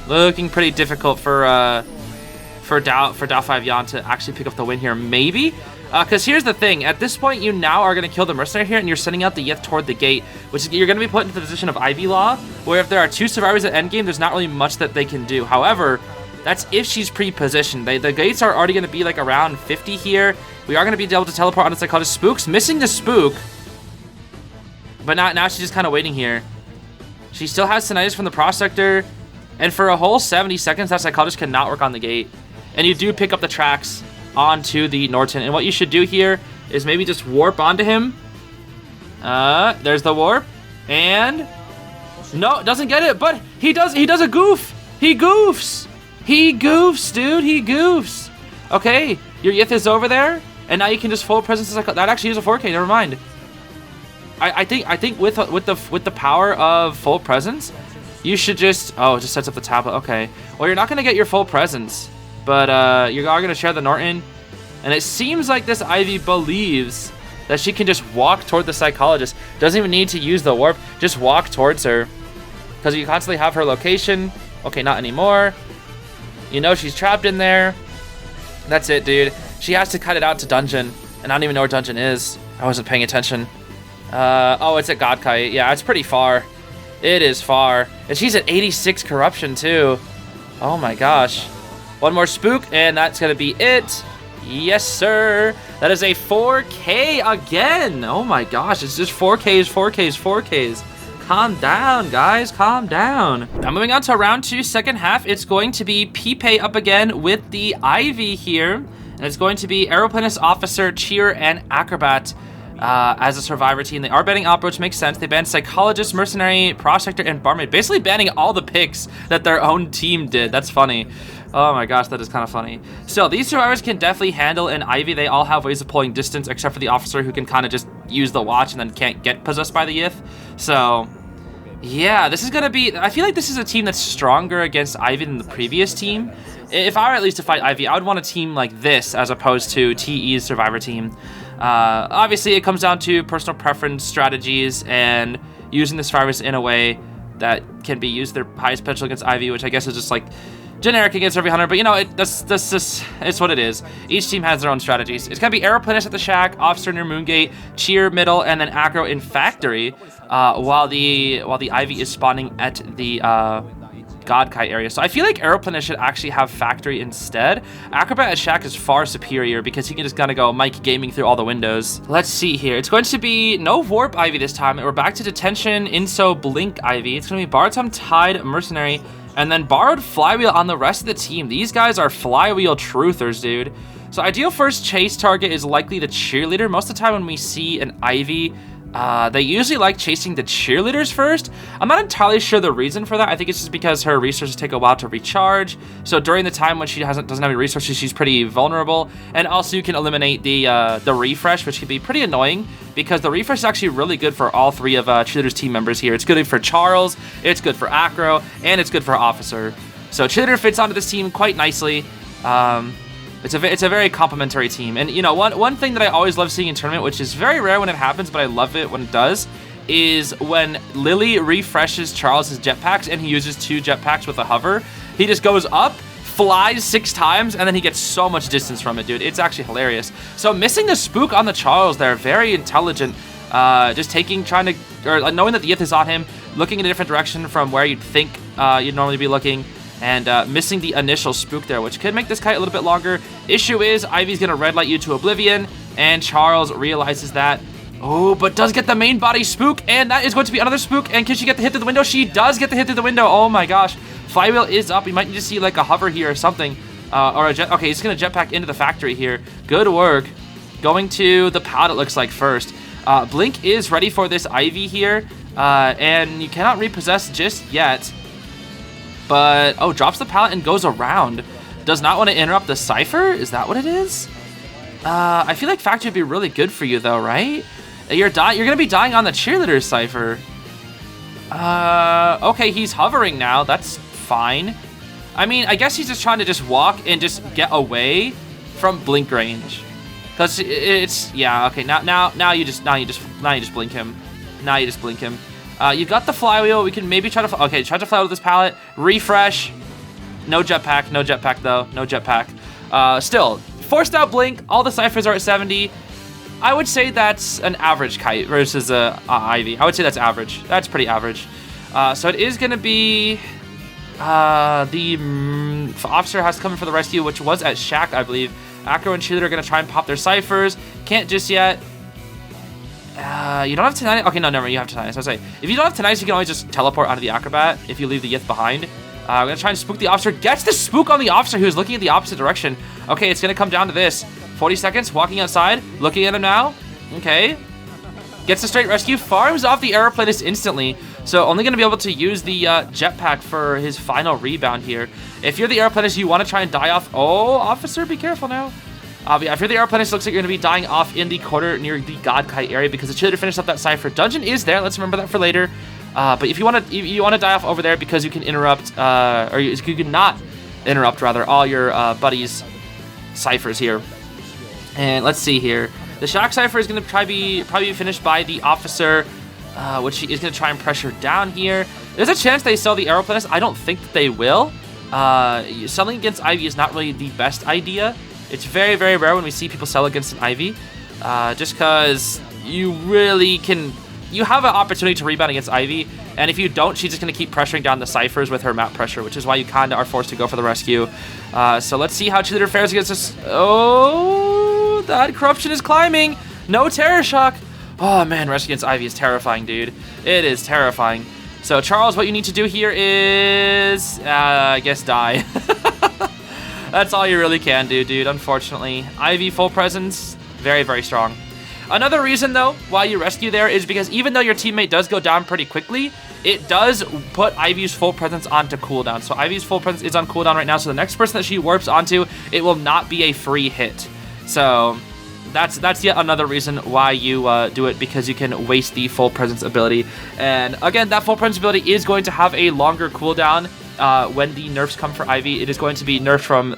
Looking pretty difficult for Dow 5 Jan to actually pick up the win here. Maybe, because here's the thing. At this point, you now are gonna kill the Mercenary here, and you're sending out the Yith toward the gate, which is, you're gonna be put into the position of Ivy Law, where if there are 2 survivors at endgame, there's not really much that they can do. However, that's if she's pre-positioned. The gates are already gonna be like around 50 here. We are going to be able to teleport onto Psychologist. Spook's missing the Spook. But now she's just kind of waiting here. She still has Tinnitus from the Prospector. And for a whole 70 seconds, that Psychologist cannot work on the gate. And you do pick up the tracks onto the Norton. And what you should do here is maybe just warp onto him. There's the warp. And... no, doesn't get it. But he does a goof. He goofs. He goofs, dude. He goofs. Okay, your Yith is over there. And now you can just full presence. That actually is a 4K, never mind. I think with the power of full presence, you should just... Oh, it just sets up the tablet. Okay. Well, you're not going to get your full presence, but you are going to share the Norton. And it seems like this Ivy believes that she can just walk toward the psychologist. Doesn't even need to use the warp. Just walk towards her. Because you constantly have her location. Okay, not anymore. You know she's trapped in there. That's it, dude. She has to cut it out to dungeon. And I don't even know where dungeon is. I wasn't paying attention. Oh, it's at Godkite. Yeah, it's pretty far. It is far. And she's at 86 corruption, too. Oh, my gosh. One more spook, and that's going to be it. Yes, sir. That is a 4K again. Oh, my gosh. It's just 4Ks, 4Ks, 4Ks. Calm down, guys. Calm down. Now, moving on to round 2, second half. It's going to be Pipe up again with the Ivy here. And it's going to be Aeroplanist, Officer, Cheer, and Acrobat as a survivor team. They are banning Opera, which makes sense. They banned Psychologist, Mercenary, Prospector, and Barmaid. Basically banning all the picks that their own team did. That's funny. Oh my gosh, that is kind of funny. Still, these survivors can definitely handle an Ivy. They all have ways of pulling distance, except for the Officer, who can kind of just use the watch and then can't get possessed by the Yith. So, yeah, this is going to be... I feel like this is a team that's stronger against Ivy than the previous team. If I were at least to fight Ivy, I would want a team like this as opposed to TE's survivor team. Obviously, it comes down to personal preference strategies and using the survivors in a way that can be used their highest potential against Ivy, which I guess is just like generic against every hunter, but you know, it's what it is. Each team has their own strategies. It's gonna be Aeroplanist at the Shack, Officer near Moongate, Cheer middle, and then Acro in Factory, while the Ivy is spawning at the Godkite area. So I feel like Aeroplanist should actually have Factory instead. Acrobat at Shack is far superior because he can just kind of go Mike Gaming through all the windows. Let's see here. It's going to be no Warp Ivy this time. We're back to Detention, Inso, Blink Ivy. It's going to be Baratum, Tide, Mercenary, and then Borrowed Flywheel on the rest of the team. These guys are Flywheel truthers, dude. So ideal first chase target is likely the Cheerleader. Most of the time when we see an Ivy, they usually like chasing the cheerleaders first. I'm not entirely sure the reason for that. I think it's just because her resources take a while to recharge. So during the time when she doesn't have any resources, she's pretty vulnerable. And also you can eliminate the refresh, which can be pretty annoying because the refresh is actually really good for all three of Cheerleader's team members here. It's good for Charles, it's good for Acro, and it's good for Officer. So Cheerleader fits onto this team quite nicely. It's a very complimentary team. And, you know, one thing that I always love seeing in tournament, which is very rare when it happens, but I love it when it does, is when Lily refreshes Charles' jetpacks and he uses 2 jetpacks with a hover. He just goes up, flies 6 times, and then he gets so much distance from it, dude. It's actually hilarious. So missing the spook on the Charles there, very intelligent. Just knowing that the Yith is on him, looking in a different direction from where you'd think you'd normally be looking. And missing the initial spook there, which could make this kite a little bit longer. Issue is, Ivy's going to red light you to oblivion, and Charles realizes that. Oh, but does get the main body spook, and that is going to be another spook. And can she get the hit through the window? She does get the hit through the window. Oh my gosh. Flywheel is up. We might need to see like a hover here or something. Or a jet. Okay, he's going to jetpack into the factory here. Good work. Going to the pallet, it looks like, first. Blink is ready for this Ivy here, and you cannot repossess just yet. But, oh, drops the pallet and goes around. Does not want to interrupt the Cypher? Is that what it is? I feel like Factory would be really good for you, though, right? You're going to be dying on the Cheerleader Cypher. Okay, he's hovering now. That's fine. I mean, I guess he's just trying to just walk and just get away from blink range. Because it's, yeah, okay, now you just blink him. Now you just blink him. You've got the flywheel. We can maybe try to... Okay, try to fly with this pallet. Refresh. No jetpack, though. No jetpack. Still, forced out blink. All the Cyphers are at 70. I would say that's an average kite versus a Ivy. I would say that's average. That's pretty average. So it is going to be... the Officer has to come in for the rescue, which was at Shack, I believe. Acro and Cheerleader are going to try and pop their Cyphers. Can't just yet. You don't have Tinnitus? Okay, no, never mind. You have Tinnitus. I was saying, if you don't have Tinnitus, you can always just teleport onto the Acrobat if you leave the Yith behind. We're going to try and spook the Officer. Gets the spook on the Officer who's looking at the opposite direction. Okay, it's going to come down to this. 40 seconds, walking outside, looking at him now. Okay. Gets the straight rescue, farms off the Aeroplanist instantly. So only going to be able to use the jetpack for his final rebound here. If you're the Aeroplanist, you want to try and die off. Oh, Officer, be careful now. Yeah, I fear the aeroplanist looks like you're going to be dying off in the corner near the God Kite area because the cheerleader finished up that Cypher. Dungeon is there. Let's remember that for later. But if you want to die off over there because you can interrupt, or you can not interrupt, rather, all your buddies' Cyphers here. And let's see here. The Shock Cypher is going to probably be finished by the officer, which is going to try and pressure down here. There's a chance they sell the aeroplanist. I don't think that they will. Selling against Ivy is not really the best idea. It's very, very rare when we see people sell against an Ivy, just because you really can... You have an opportunity to rebound against Ivy, and if you don't, she's just going to keep pressuring down the Cyphers with her map pressure, which is why you kind of are forced to go for the rescue. So let's see how Cheerleader fares against this. Oh, that corruption is climbing. No Terror Shock. Oh, man, rescue against Ivy is terrifying, dude. It is terrifying. So, Charles, what you need to do here is, I guess, die. That's all you really can do, dude, unfortunately. Ivy full presence, very, very strong. Another reason, though, why you rescue there is because even though your teammate does go down pretty quickly, it does put Ivy's full presence onto cooldown. So Ivy's full presence is on cooldown right now, so the next person that she warps onto, it will not be a free hit. So that's yet another reason why you do it, because you can waste the full presence ability. And again, that full presence ability is going to have a longer cooldown when the nerfs come for Ivy. It is going to be nerfed from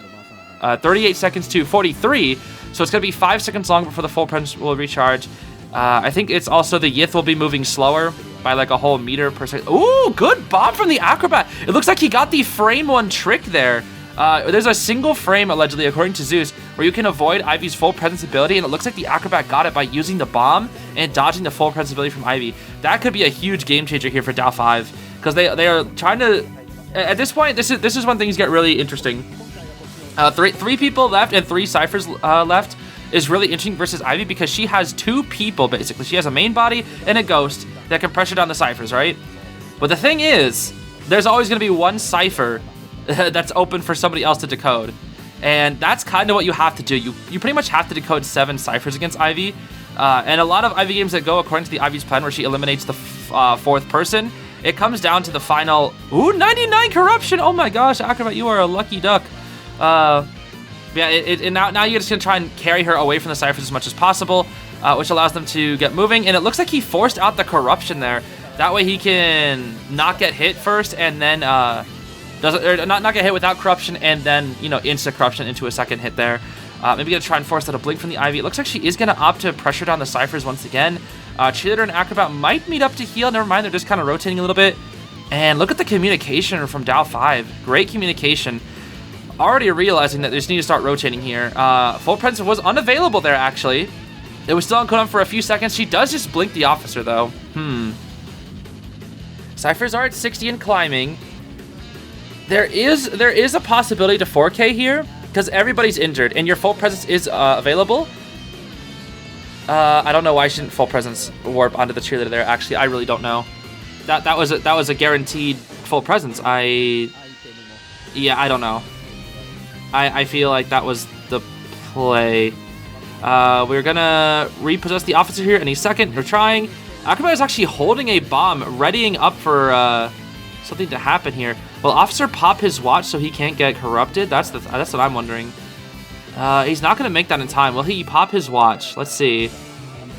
38 seconds to 43. So it's going to be 5 seconds long before the full presence will recharge. I think it's also the Yith will be moving slower by like a whole meter per second. Ooh, good bomb from the Acrobat. It looks like he got the frame one trick there. There's a single frame, allegedly, according to Zeez, where you can avoid Ivy's full presence ability, and it looks like the Acrobat got it by using the bomb and dodging the full presence ability from Ivy. That could be a huge game changer here for Dow 5, because they are trying to... At this point, this is when things get really interesting. Three people left and 3 Cyphers left is really interesting versus Ivy, because she has 2 people, basically. She has a main body and a ghost that can pressure down the Cyphers, right? But the thing is, there's always going to be one Cypher that's open for somebody else to decode. And that's kind of what you have to do. You pretty much have to decode 7 Cyphers against Ivy. And a lot of Ivy games that go according to the Ivy's plan, where she eliminates the 4th person, it comes down to the final... Ooh, 99 corruption! Oh my gosh, Acrobat, you are a lucky duck. Yeah, now you're just going to try and carry her away from the Cyphers as much as possible, which allows them to get moving. And it looks like he forced out the corruption there. That way he can not get hit first, and then not get hit without corruption, and then, you know, insta-corruption into a second hit there. Maybe going to try and force out a blink from the Ivy. It looks like she is going to opt to pressure down the Cyphers once again. Cheerleader and Acrobat might meet up to heal. Never mind, they're just kind of rotating a little bit. And look at the communication from Dow 5. Great communication. Already realizing that they just need to start rotating here. Full presence was unavailable there, actually. It was still on cooldown for a few seconds. She does just blink the officer, though. Cyphers are at 60 and climbing. There is a possibility to 4K here, because everybody's injured, and your full presence is available. I don't know why she didn't full presence warp onto the cheerleader there. Actually, I really don't know. That was a guaranteed full presence. Yeah, I don't know. I feel like that was the play. We're gonna repossess the officer here any second. We're trying. Acrobat is actually holding a bomb, readying up for something to happen here. Will officer pop his watch so he can't get corrupted? That's what I'm wondering. He's not gonna make that in time. Will he pop his watch? Let's see.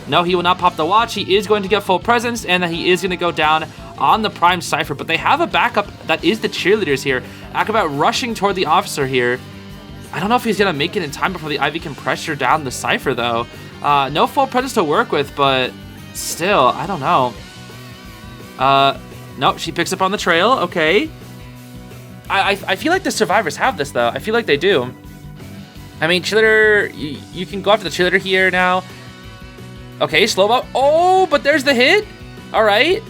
No, he will not pop the watch. He is going to get full presence, and then he is going to go down on the Prime Cypher. But they have a backup that is the cheerleaders here. Acrobat rushing toward the officer here. I don't know if he's going to make it in time before the Ivy can pressure down the Cypher, though. No full presence to work with, but still, I don't know. No, she picks up on the trail. Okay. I feel like the survivors have this, though. I feel like they do. I mean, cheerleader, you can go after the cheerleader here now. Okay, slow bop. Oh, but there's the hit. All right.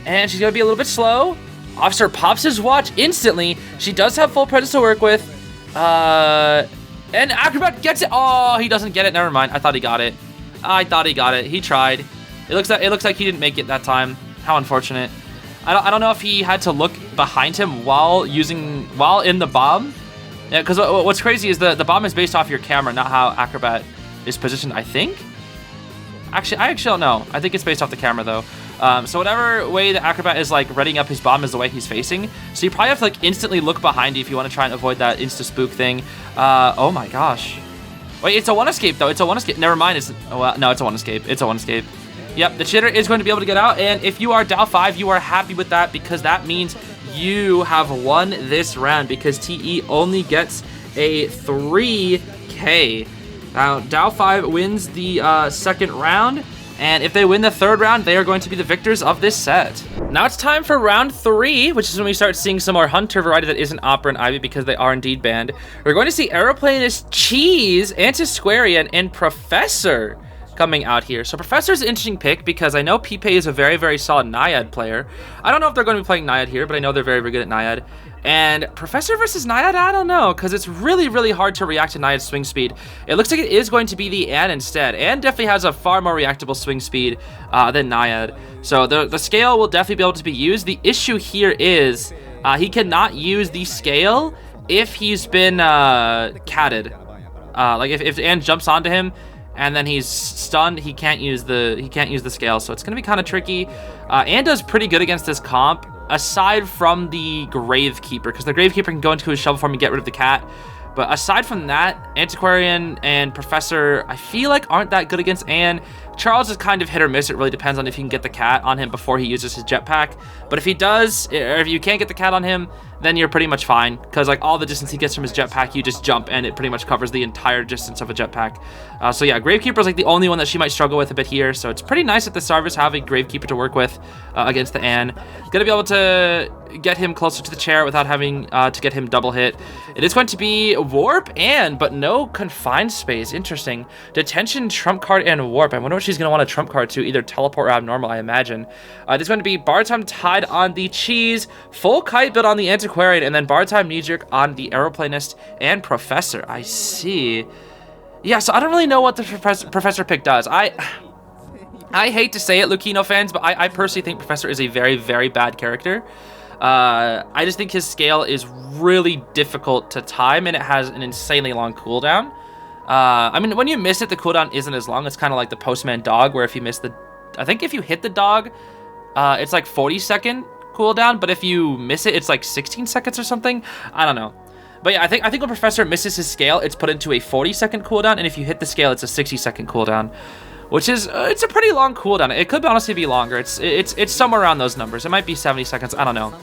And she's going to be a little bit slow. Officer pops his watch instantly. She does have full presence to work with. And Acrobat gets it. Oh, he doesn't get it. Never mind. I thought he got it. I thought he got it. He tried. It looks like he didn't make it that time. How unfortunate. I don't know if he had to look behind him while in the bomb. Yeah, because what's crazy is the bomb is based off your camera, not how Acrobat is positioned, I think. Actually, I don't know. I think it's based off the camera, though. So whatever way the Acrobat is, like, readying up his bomb is the way he's facing. So you probably have to, like, instantly look behind you if you want to try and avoid that insta-spook thing. Oh, my gosh. Wait, it's a one escape though. It's a one escape. Never mind. It's well, no, it's a one escape. It's a one escape. Yep, the chitter is going to be able to get out, and if you are Dow 5, you are happy with that because that means you have won this round because TE only gets a 3K. Now, Dow 5 wins the second round, and if they win the third round, they are going to be the victors of this set. Now it's time for round 3, which is when we start seeing some more Hunter variety that isn't Opera and Ivy because they are indeed banned. We're going to see Aeroplanist, Cheese, Antiquarian, and Professor coming out here. So Professor is an interesting pick because I know Pipe is a very, very solid Naiad player. I don't know if they're going to be playing Naiad here, but I know they're very, very good at Naiad. And Professor versus Naiad, I don't know, because it's really, really hard to react to Naiad's swing speed. It looks like it is going to be the Anne instead. Anne definitely has a far more reactable swing speed than Naiad. So the scale will definitely be able to be used. The issue here is he cannot use the scale if he's been catted. Like if Anne jumps onto him, and then he's stunned, he can't use the scale, so it's gonna be kind of tricky. Anne does pretty good against this comp, aside from the Gravekeeper, because the Gravekeeper can go into his shovel form and get rid of the cat. But aside from that, Antiquarian and Professor, I feel like aren't that good against Anne. Charles is kind of hit or miss. It really depends on if you can get the cat on him before he uses his jetpack. But if he does, or if you can't get the cat on him, then you're pretty much fine. Because like all the distance he gets from his jetpack, you just jump and it pretty much covers the entire distance of a jetpack. So yeah, Gravekeeper is like the only one that she might struggle with a bit here. So it's pretty nice that the Sarvis have a Gravekeeper to work with against the Anne. Gonna be able to get him closer to the chair without having to get him double hit. It is going to be Warp and, but no confined space. Interesting. Detention, Trump card, and Warp. I wonder what she's going to want a Trump card to, either Teleport or Abnormal, I imagine. There's going to be Bar Time Tide on the Cheese, Full Kite Build on the Antiquarian, and then Bar Time Knee Jerk on the Aeroplanist and Professor. I see. Yeah, so I don't really know what the Professor pick does. I hate to say it, Lucino fans, but I personally think Professor is a very, very bad character. I just think his scale is really difficult to time, and it has an insanely long cooldown. I mean, when you miss it, the cooldown isn't as long. It's kind of like the Postman Dog, where if you miss the... I think if you hit the dog, it's like 40-second cooldown, but if you miss it, it's like 16 seconds or something. I don't know. But yeah, I think when Professor misses his scale, it's put into a 40-second cooldown, and if you hit the scale, it's a 60-second cooldown. Which is, it's a pretty long cooldown. It could honestly be longer. It's somewhere around those numbers. It might be 70 seconds. I don't know.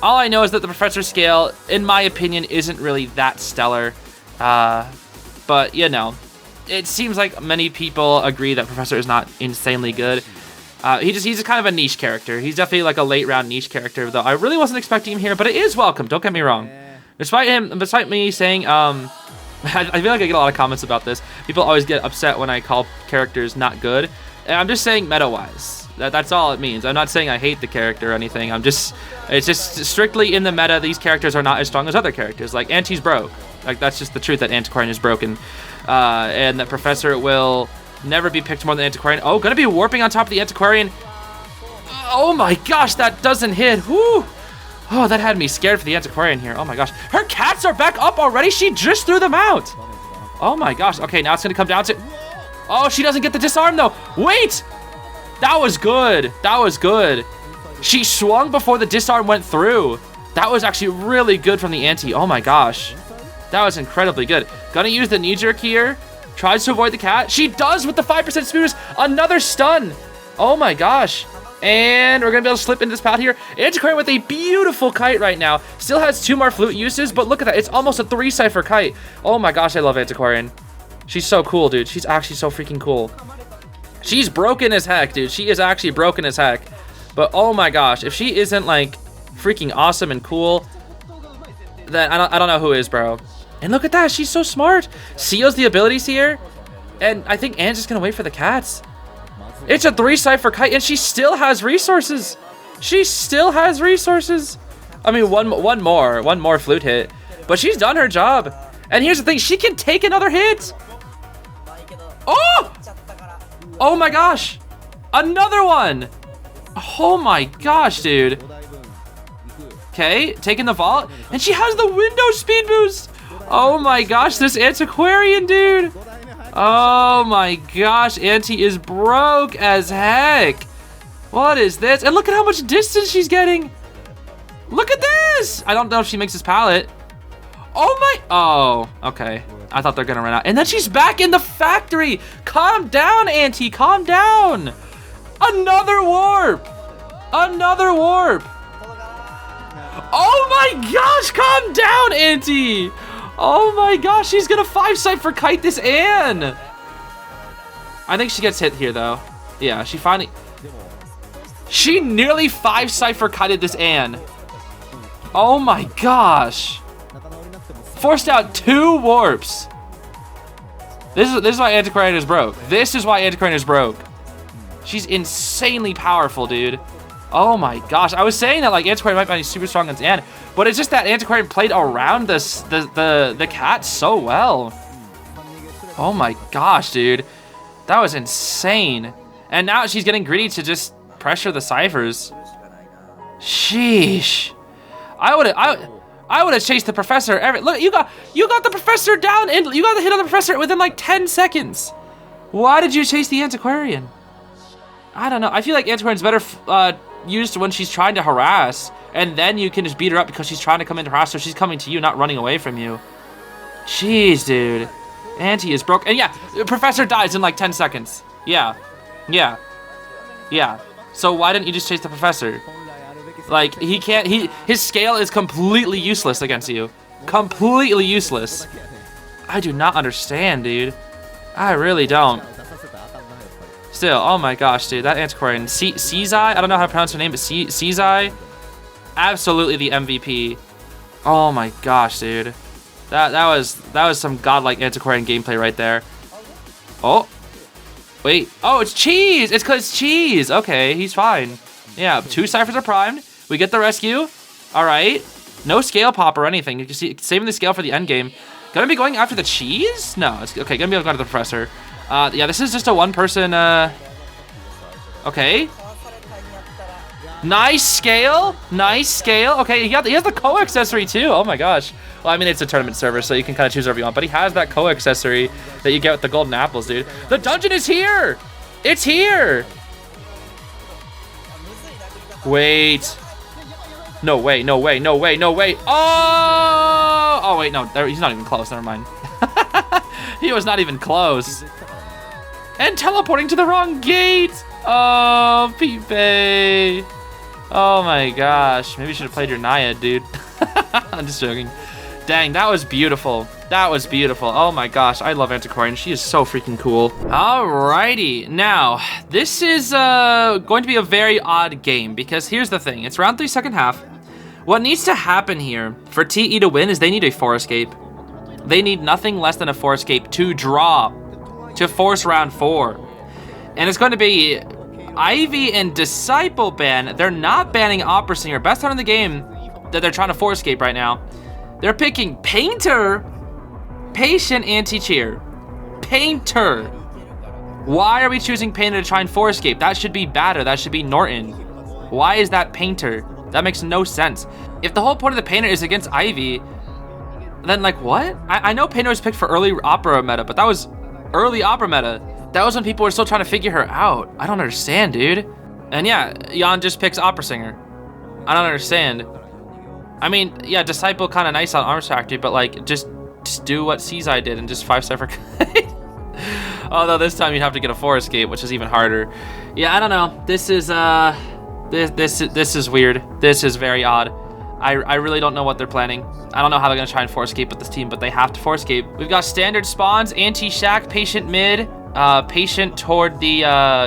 All I know is that the Professor scale, in my opinion, isn't really that stellar. But, you know, it seems like many people agree that Professor is not insanely good. He's kind of a niche character. He's definitely like a late round niche character, though I really wasn't expecting him here, but it is welcome. Don't get me wrong. Despite me saying, I feel like I get a lot of comments about this. People always get upset when I call characters not good. And I'm just saying meta-wise. That's all it means. I'm not saying I hate the character or anything. It's just strictly in the meta, these characters are not as strong as other characters. Like, Anti's broke. Like, that's just the truth, that Antiquarian is broken. And that Professor will never be picked more than Antiquarian. Oh, gonna be warping on top of the Antiquarian. Oh my gosh, that doesn't hit. Whew. Oh, that had me scared for the Antiquarian here. Oh my gosh. Her cats are back up already? She just threw them out. Oh my gosh. Okay, now it's going to come down to... Oh, she doesn't get the disarm though. Wait! That was good. That was good. She swung before the disarm went through. That was actually really good from the Anti. Oh my gosh. That was incredibly good. Gonna use the knee jerk here. Tries to avoid the cat. She does with the 5% speed boost. Another stun. Oh my gosh. And we're going to be able to slip into this path here. Antiquarian with a beautiful kite right now. Still has 2 more flute uses, but look at that. It's almost a 3-cipher kite. Oh my gosh, I love Antiquarian. She's so cool, dude. She's actually so freaking cool. She's broken as heck, dude. She is actually broken as heck. But oh my gosh, if she isn't like freaking awesome and cool, then I don't know who is, bro. And look at that. She's so smart. Seals the abilities here. And I think Anne's just going to wait for the cats. It's a 3-cipher kite, and she still has resources. She still has resources. I mean, one more flute hit, but she's done her job. And here's the thing, she can take another hit. Oh! Oh my gosh. Another one. Oh my gosh, dude. Okay, taking the vault, and she has the window speed boost. Oh my gosh, this Antiquarian, dude. Oh my gosh, Auntie is broke as heck. What is this? And look at how much distance she's getting. Look at this. I don't know if she makes this pallet. Oh my, oh, okay. I thought they're gonna run out. And then she's back in the factory. Calm down, Auntie, calm down. Another warp. Another warp. Oh my gosh, calm down, Auntie. Oh my gosh, she's gonna 5-Cypher kite this Anne. I think she gets hit here though. Yeah, she nearly 5-Cypher kited this Anne. Oh my gosh. Forced out 2 warps. This is why Antiquarian is broke. This is why Antiquarian is broke. She's insanely powerful, dude. Oh my gosh. I was saying that like Antiquarian might be super strong against Anne, but it's just that Antiquarian played around the cat so well. Oh my gosh, dude. That was insane. And now she's getting greedy to just pressure the Ciphers. Sheesh. I would have chased the professor. Look, you got the professor down, and you got the hit on the professor within like 10 seconds. Why did you chase the Antiquarian? I don't know. I feel like Antiquarian's better used when she's trying to harass, and then you can just beat her up because she's trying to come in to harass, so she's coming to you, not running away from you. Jeez, dude. Auntie is broke. And yeah, the professor dies in like 10 seconds. Yeah. So why didn't you just chase the professor? Like, his scale is completely useless against you. Completely useless. I do not understand, dude. I really don't. Still, oh my gosh, dude, that Antiquarian. Zeez, I don't know how to pronounce her name, but Zeez, absolutely the MVP. Oh my gosh, dude. That was some godlike Antiquarian gameplay right there. Oh. Wait. Oh, it's Cheese. It's because it's Cheese. Okay, he's fine. Yeah, 2 Ciphers are primed. We get the rescue. All right. No scale pop or anything. You can see saving the scale for the end game. Gonna be going after the Cheese? No, it's okay. Gonna be going to the Professor. Yeah, this is just a one-person. Okay. Nice scale. Nice scale. Okay, he has the co-accessory too. Oh my gosh. Well, I mean, it's a tournament server, so you can kind of choose whatever you want. But he has that co-accessory that you get with the golden apples, dude. The dungeon is here. It's here. Wait. No way, no way, no way, no way. Oh! Oh, wait, no. He's not even close. Never mind. He was not even close. And teleporting to the wrong gate. Oh, Pepe. Oh, my gosh. Maybe you should have played your Naiad, dude. I'm just joking. Dang, that was beautiful. That was beautiful. Oh, my gosh. I love Antiquarian. She is so freaking cool. Alrighty. Now, this is going to be a very odd game because here's the thing. It's round 3, second half. What needs to happen here for TE to win is they need a 4 escape. They need nothing less than a 4 escape to draw, to force round 4. And it's going to be Ivy and Disciple ban. They're not banning Opera Singer. Best card in the game that they're trying to 4 escape right now. They're picking Painter, Patient, Anti-Cheer. Painter. Why are we choosing Painter to try and 4 escape? That should be Batter. That should be Norton. Why is that Painter? That makes no sense. If the whole point of the Painter is against Ivy, then like what? I know Painter was picked for early Opera meta, but that was early Opera meta. That was when people were still trying to figure her out. I don't understand, dude. And yeah, Jan just picks Opera Singer. I don't understand. I mean, yeah, Disciple kind of nice on Arms Factory, but like just do what Zeez did and just 5-Cypher kite. Although this time you'd have to get a 4 escape, which is even harder. Yeah, I don't know. This is this is weird. This is very odd. I really don't know what they're planning. I don't know how they're gonna try and 4 escape with this team, but they have to 4 escape. We've got standard spawns, anti-shack, patient mid, patient toward the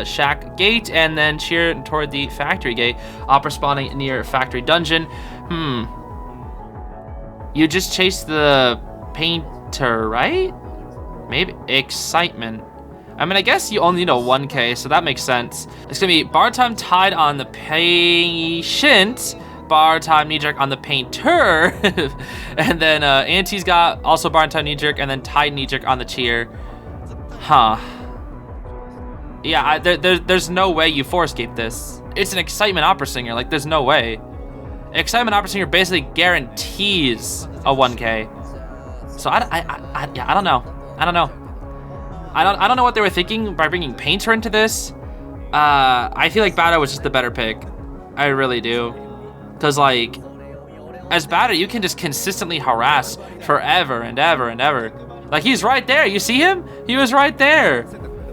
shack gate, and then cheer toward the factory gate. Opera spawning near factory dungeon. You just chased the Painter, right? Maybe excitement. I mean, I guess you only need a 1K, so that makes sense. It's gonna be bar time tied on the patient, bar time knee jerk on the Painter, and then Auntie's got also bar time knee jerk, and then tied knee jerk on the cheer. Huh. Yeah, there's no way you 4 escape this. It's an excitement Opera Singer. Like, there's no way. Excitement Opera Singer basically guarantees a 1K. So yeah, I don't know. I don't know. I don't know what they were thinking by bringing Painter into this. I feel like Batter was just the better pick. I really do. Cause like, as Batter, you can just consistently harass forever and ever and ever. Like, he's right there. You see him? He was right there.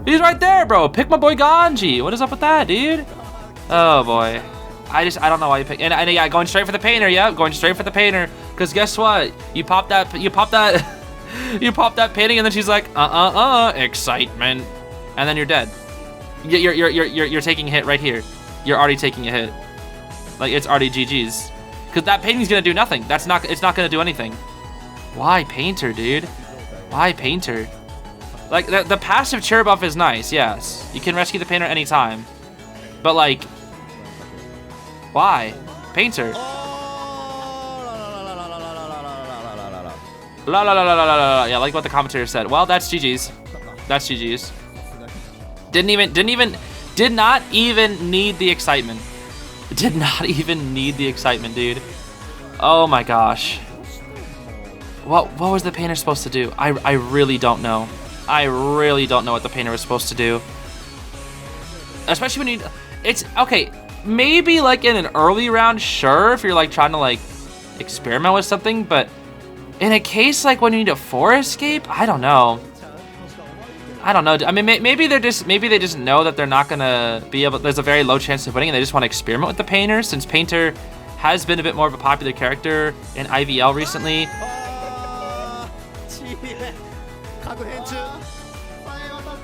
He's right there, bro. Pick my boy Ganji. What is up with that, dude? Oh, boy. I don't know why you pick. And yeah, going straight for the painter. Yep, going straight for the painter. Because guess what? You pop that you pop that painting, and then she's like, excitement. And then you're dead. You're taking a hit right here. You're already taking a hit. Like, it's already GG's. Because that painting's gonna do nothing. It's not gonna do anything. Why painter, dude? Why painter? Like, the passive cheer buff is nice, yes. You can rescue the painter anytime. But, like, why? Painter. La la la la la la la. Yeah, like what the commentator said. Well, that's GG's. That's GG's. Did not even need the excitement. Did not even need the excitement, dude. Oh my gosh. What was the painter supposed to do? I really don't know. I really don't know what the painter was supposed to do. Especially when it's okay, maybe like in an early round, sure, if you're like trying to like experiment with something, but in a case like when you need a 4 escape, I don't know. I mean, maybe they just know that they're not gonna be able. There's a very low chance of winning, and they just want to experiment with the painter, since painter has been a bit more of a popular character in IVL recently.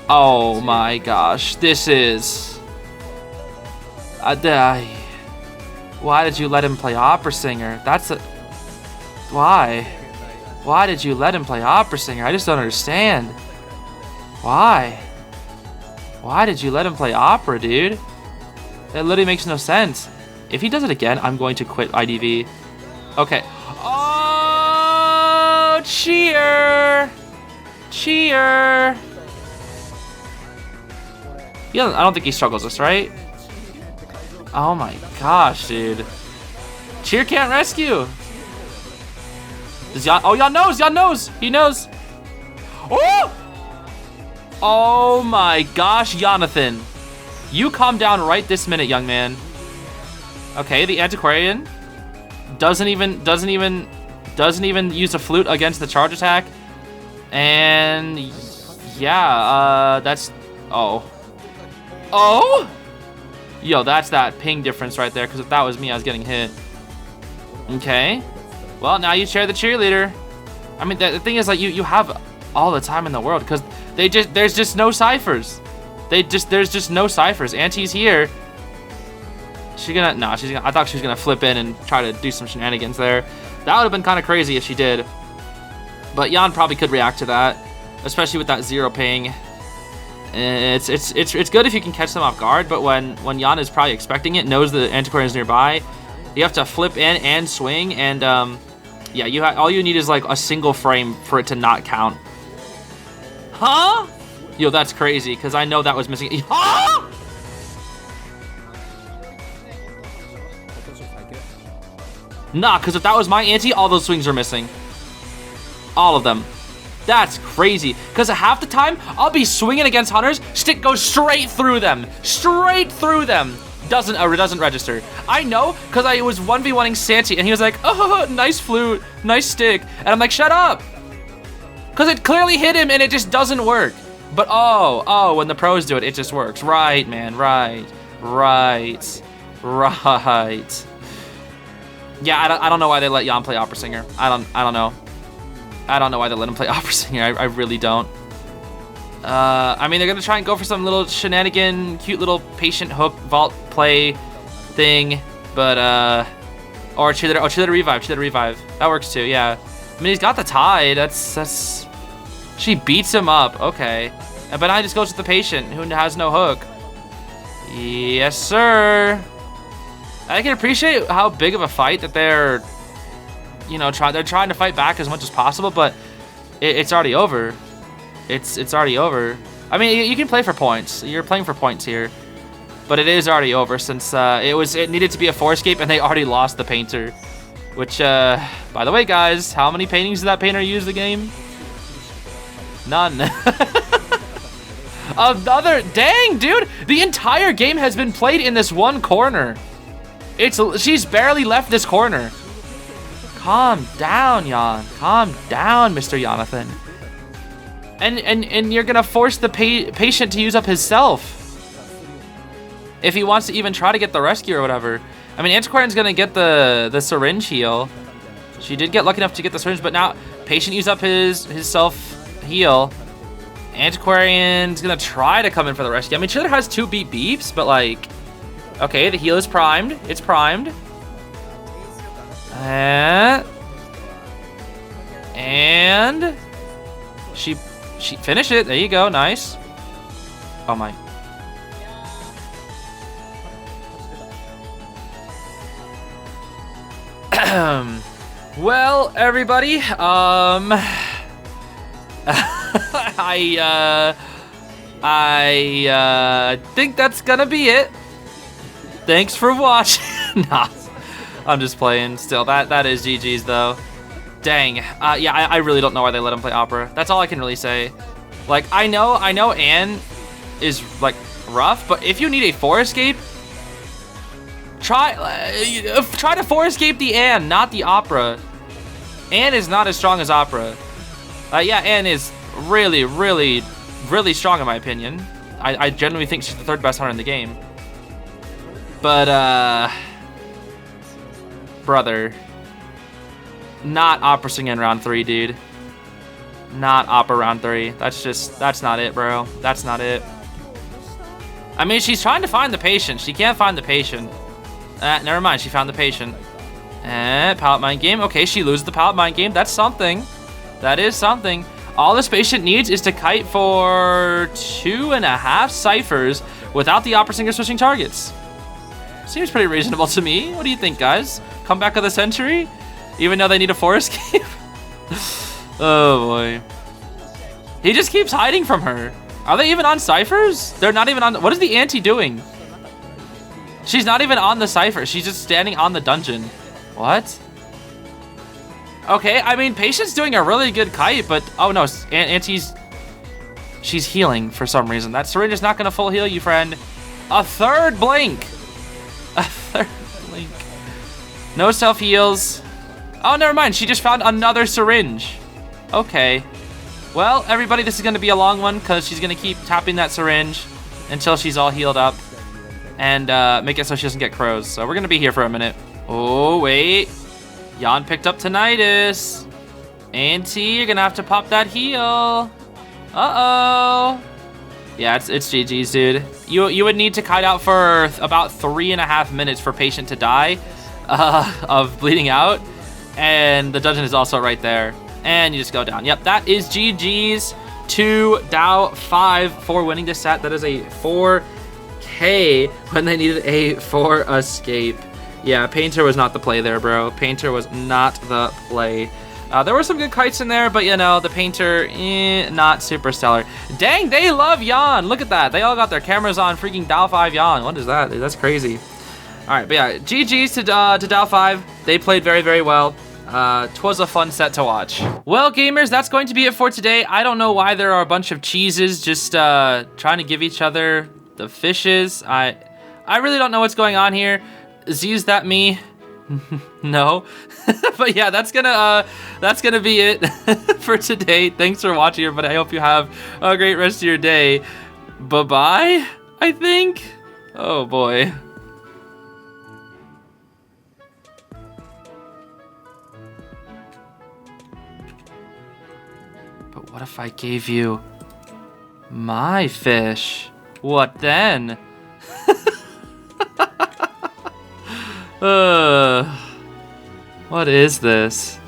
Oh my gosh, this is. Why did you let him play opera singer? Why? Why did you let him play opera singer? I just don't understand. Why? Why did you let him play opera, dude? That literally makes no sense. If he does it again, I'm going to quit IDV. Okay. Oh, cheer! Cheer! Yeah, I don't think he struggles this, right? Oh my gosh, dude. Cheer can't rescue. Does Jan knows! Jan knows! He knows! Oh! Oh my gosh, Jonathan. You calm down right this minute, young man. Okay, the Antiquarian doesn't even use a flute against the charge attack. And yeah, that's oh. Yo, that's that ping difference right there, because if that was me, I was getting hit. Okay. Well, now you share the cheerleader. I mean, the thing is, like, you have all the time in the world, because there's just no ciphers. There's just no ciphers. Auntie's here. I thought she was gonna flip in and try to do some shenanigans there. That would have been kind of crazy if she did. But Jan probably could react to that, especially with that 0 ping. It's good if you can catch them off guard, but when Jan is probably expecting it, knows the Antiquarian is nearby, you have to flip in and swing, and yeah, all you need is like a single frame for it to not count. Huh? Yo, that's crazy, because I know that was missing. Huh? Nah, because if that was my auntie, all those swings are missing. All of them. That's crazy. Because half the time, I'll be swinging against hunters, stick goes straight through them. Straight through them. Doesn't register. I know, because I was 1v1ing Santi, and he was like, oh, nice flute, nice stick. And I'm like, shut up. Because it clearly hit him, and it just doesn't work. But oh, when the pros do it, it just works. Right, man, right. Yeah, I don't know why they let Jan play opera singer. I don't know. I don't know why they let him play opera singer. I really don't. I mean, they're gonna try and go for some little shenanigan, cute little patient hook vault play thing, but or cheerleader revive. That works too. Yeah. I mean, he's got the tide. That's. She beats him up. Okay. But now he just goes with the patient who has no hook. Yes, sir. I can appreciate how big of a fight that they're, they're trying to fight back as much as possible, but it's already over. It's already over. I mean, you can play for points. You're playing for points here, but it is already over since it needed to be a 4 escape, and they already lost the painter. Which, by the way, guys, how many paintings did that painter use the game? None. Dang, dude, the entire game has been played in this one corner. She's barely left this corner. Calm down, Jan. Calm down, Mr. Jonathan. And you're gonna force the patient to use up his self if he wants to even try to get the rescue or whatever. I mean, Antiquarian's gonna get the syringe heal. She did get lucky enough to get the syringe, but now patient used up his self heal. Antiquarian's gonna try to come in for the rescue. I mean, Chiller has 2 beep beeps, but like, okay, the heal is primed. It's primed. And she finished it. There you go. Nice. Oh my. Well, everybody, I think that's gonna be it. Thanks for watching. Nah, I'm just playing. Still, that is GG's though. Dang. Yeah, I really don't know why they let him play opera. That's all I can really say. Like, I know Anne is like rough, but if you need a 4 escape, try to 4 escape the Anne, not the opera. Anne is not as strong as opera. Yeah, Anne is really, really, really strong in my opinion. I genuinely think she's the 3rd best hunter in the game. But brother, not opera sing in round 3, dude. Not opera round 3. That's not it, bro. That's not it. I mean, she's trying to find the patient. She can't find the patient. Never mind, she found the patient. Pallet mine game. Okay, she loses the pallet mine game. That's something. That is something. All this patient needs is to kite for 2.5 ciphers without the opera singer switching targets. Seems pretty reasonable to me. What do you think, guys? Comeback of the century? Even though they need a 4 escape? Oh boy. He just keeps hiding from her. Are they even on ciphers? They're not even on. What is the auntie doing? She's not even on the cipher. She's just standing on the dungeon. What? Okay, I mean, Patient's doing a really good kite, but oh no, Auntie's, she's healing for some reason. That syringe is not gonna full heal you, friend. A 3rd blink. A 3rd blink. No self heals. Oh, never mind. She just found another syringe. Okay. Well, everybody, this is gonna be a long one because she's gonna keep tapping that syringe until she's all healed up and make it so she doesn't get crows. So we're gonna be here for a minute. Oh wait. Jan picked up tinnitus. Auntie, you're gonna have to pop that heal. Uh-oh. Yeah, it's GG's, dude. You would need to kite out for about 3.5 minutes for patient to die of bleeding out. And the dungeon is also right there. And you just go down. Yep, that is GG's to Dow 5 for winning this set. That is a 4K when they needed a 4 escape. Yeah, Painter was not the play there, bro. Painter was not the play. There were some good kites in there, but you know, the Painter, not super stellar. Dang, they love Jan. Look at that. They all got their cameras on freaking Dow 5 Jan. What is that? That's crazy. All right, but yeah, GG's to Dow 5. They played very, very well. 'Twas a fun set to watch. Well, gamers, that's going to be it for today. I don't know why there are a bunch of cheeses just trying to give each other the fishes. I really don't know what's going on here. Zeez that me? No. But yeah, that's gonna be it for today. Thanks for watching, everybody. I hope you have a great rest of your day. Bye-bye, I think. Oh boy. But what if I gave you my fish? What then? What is this?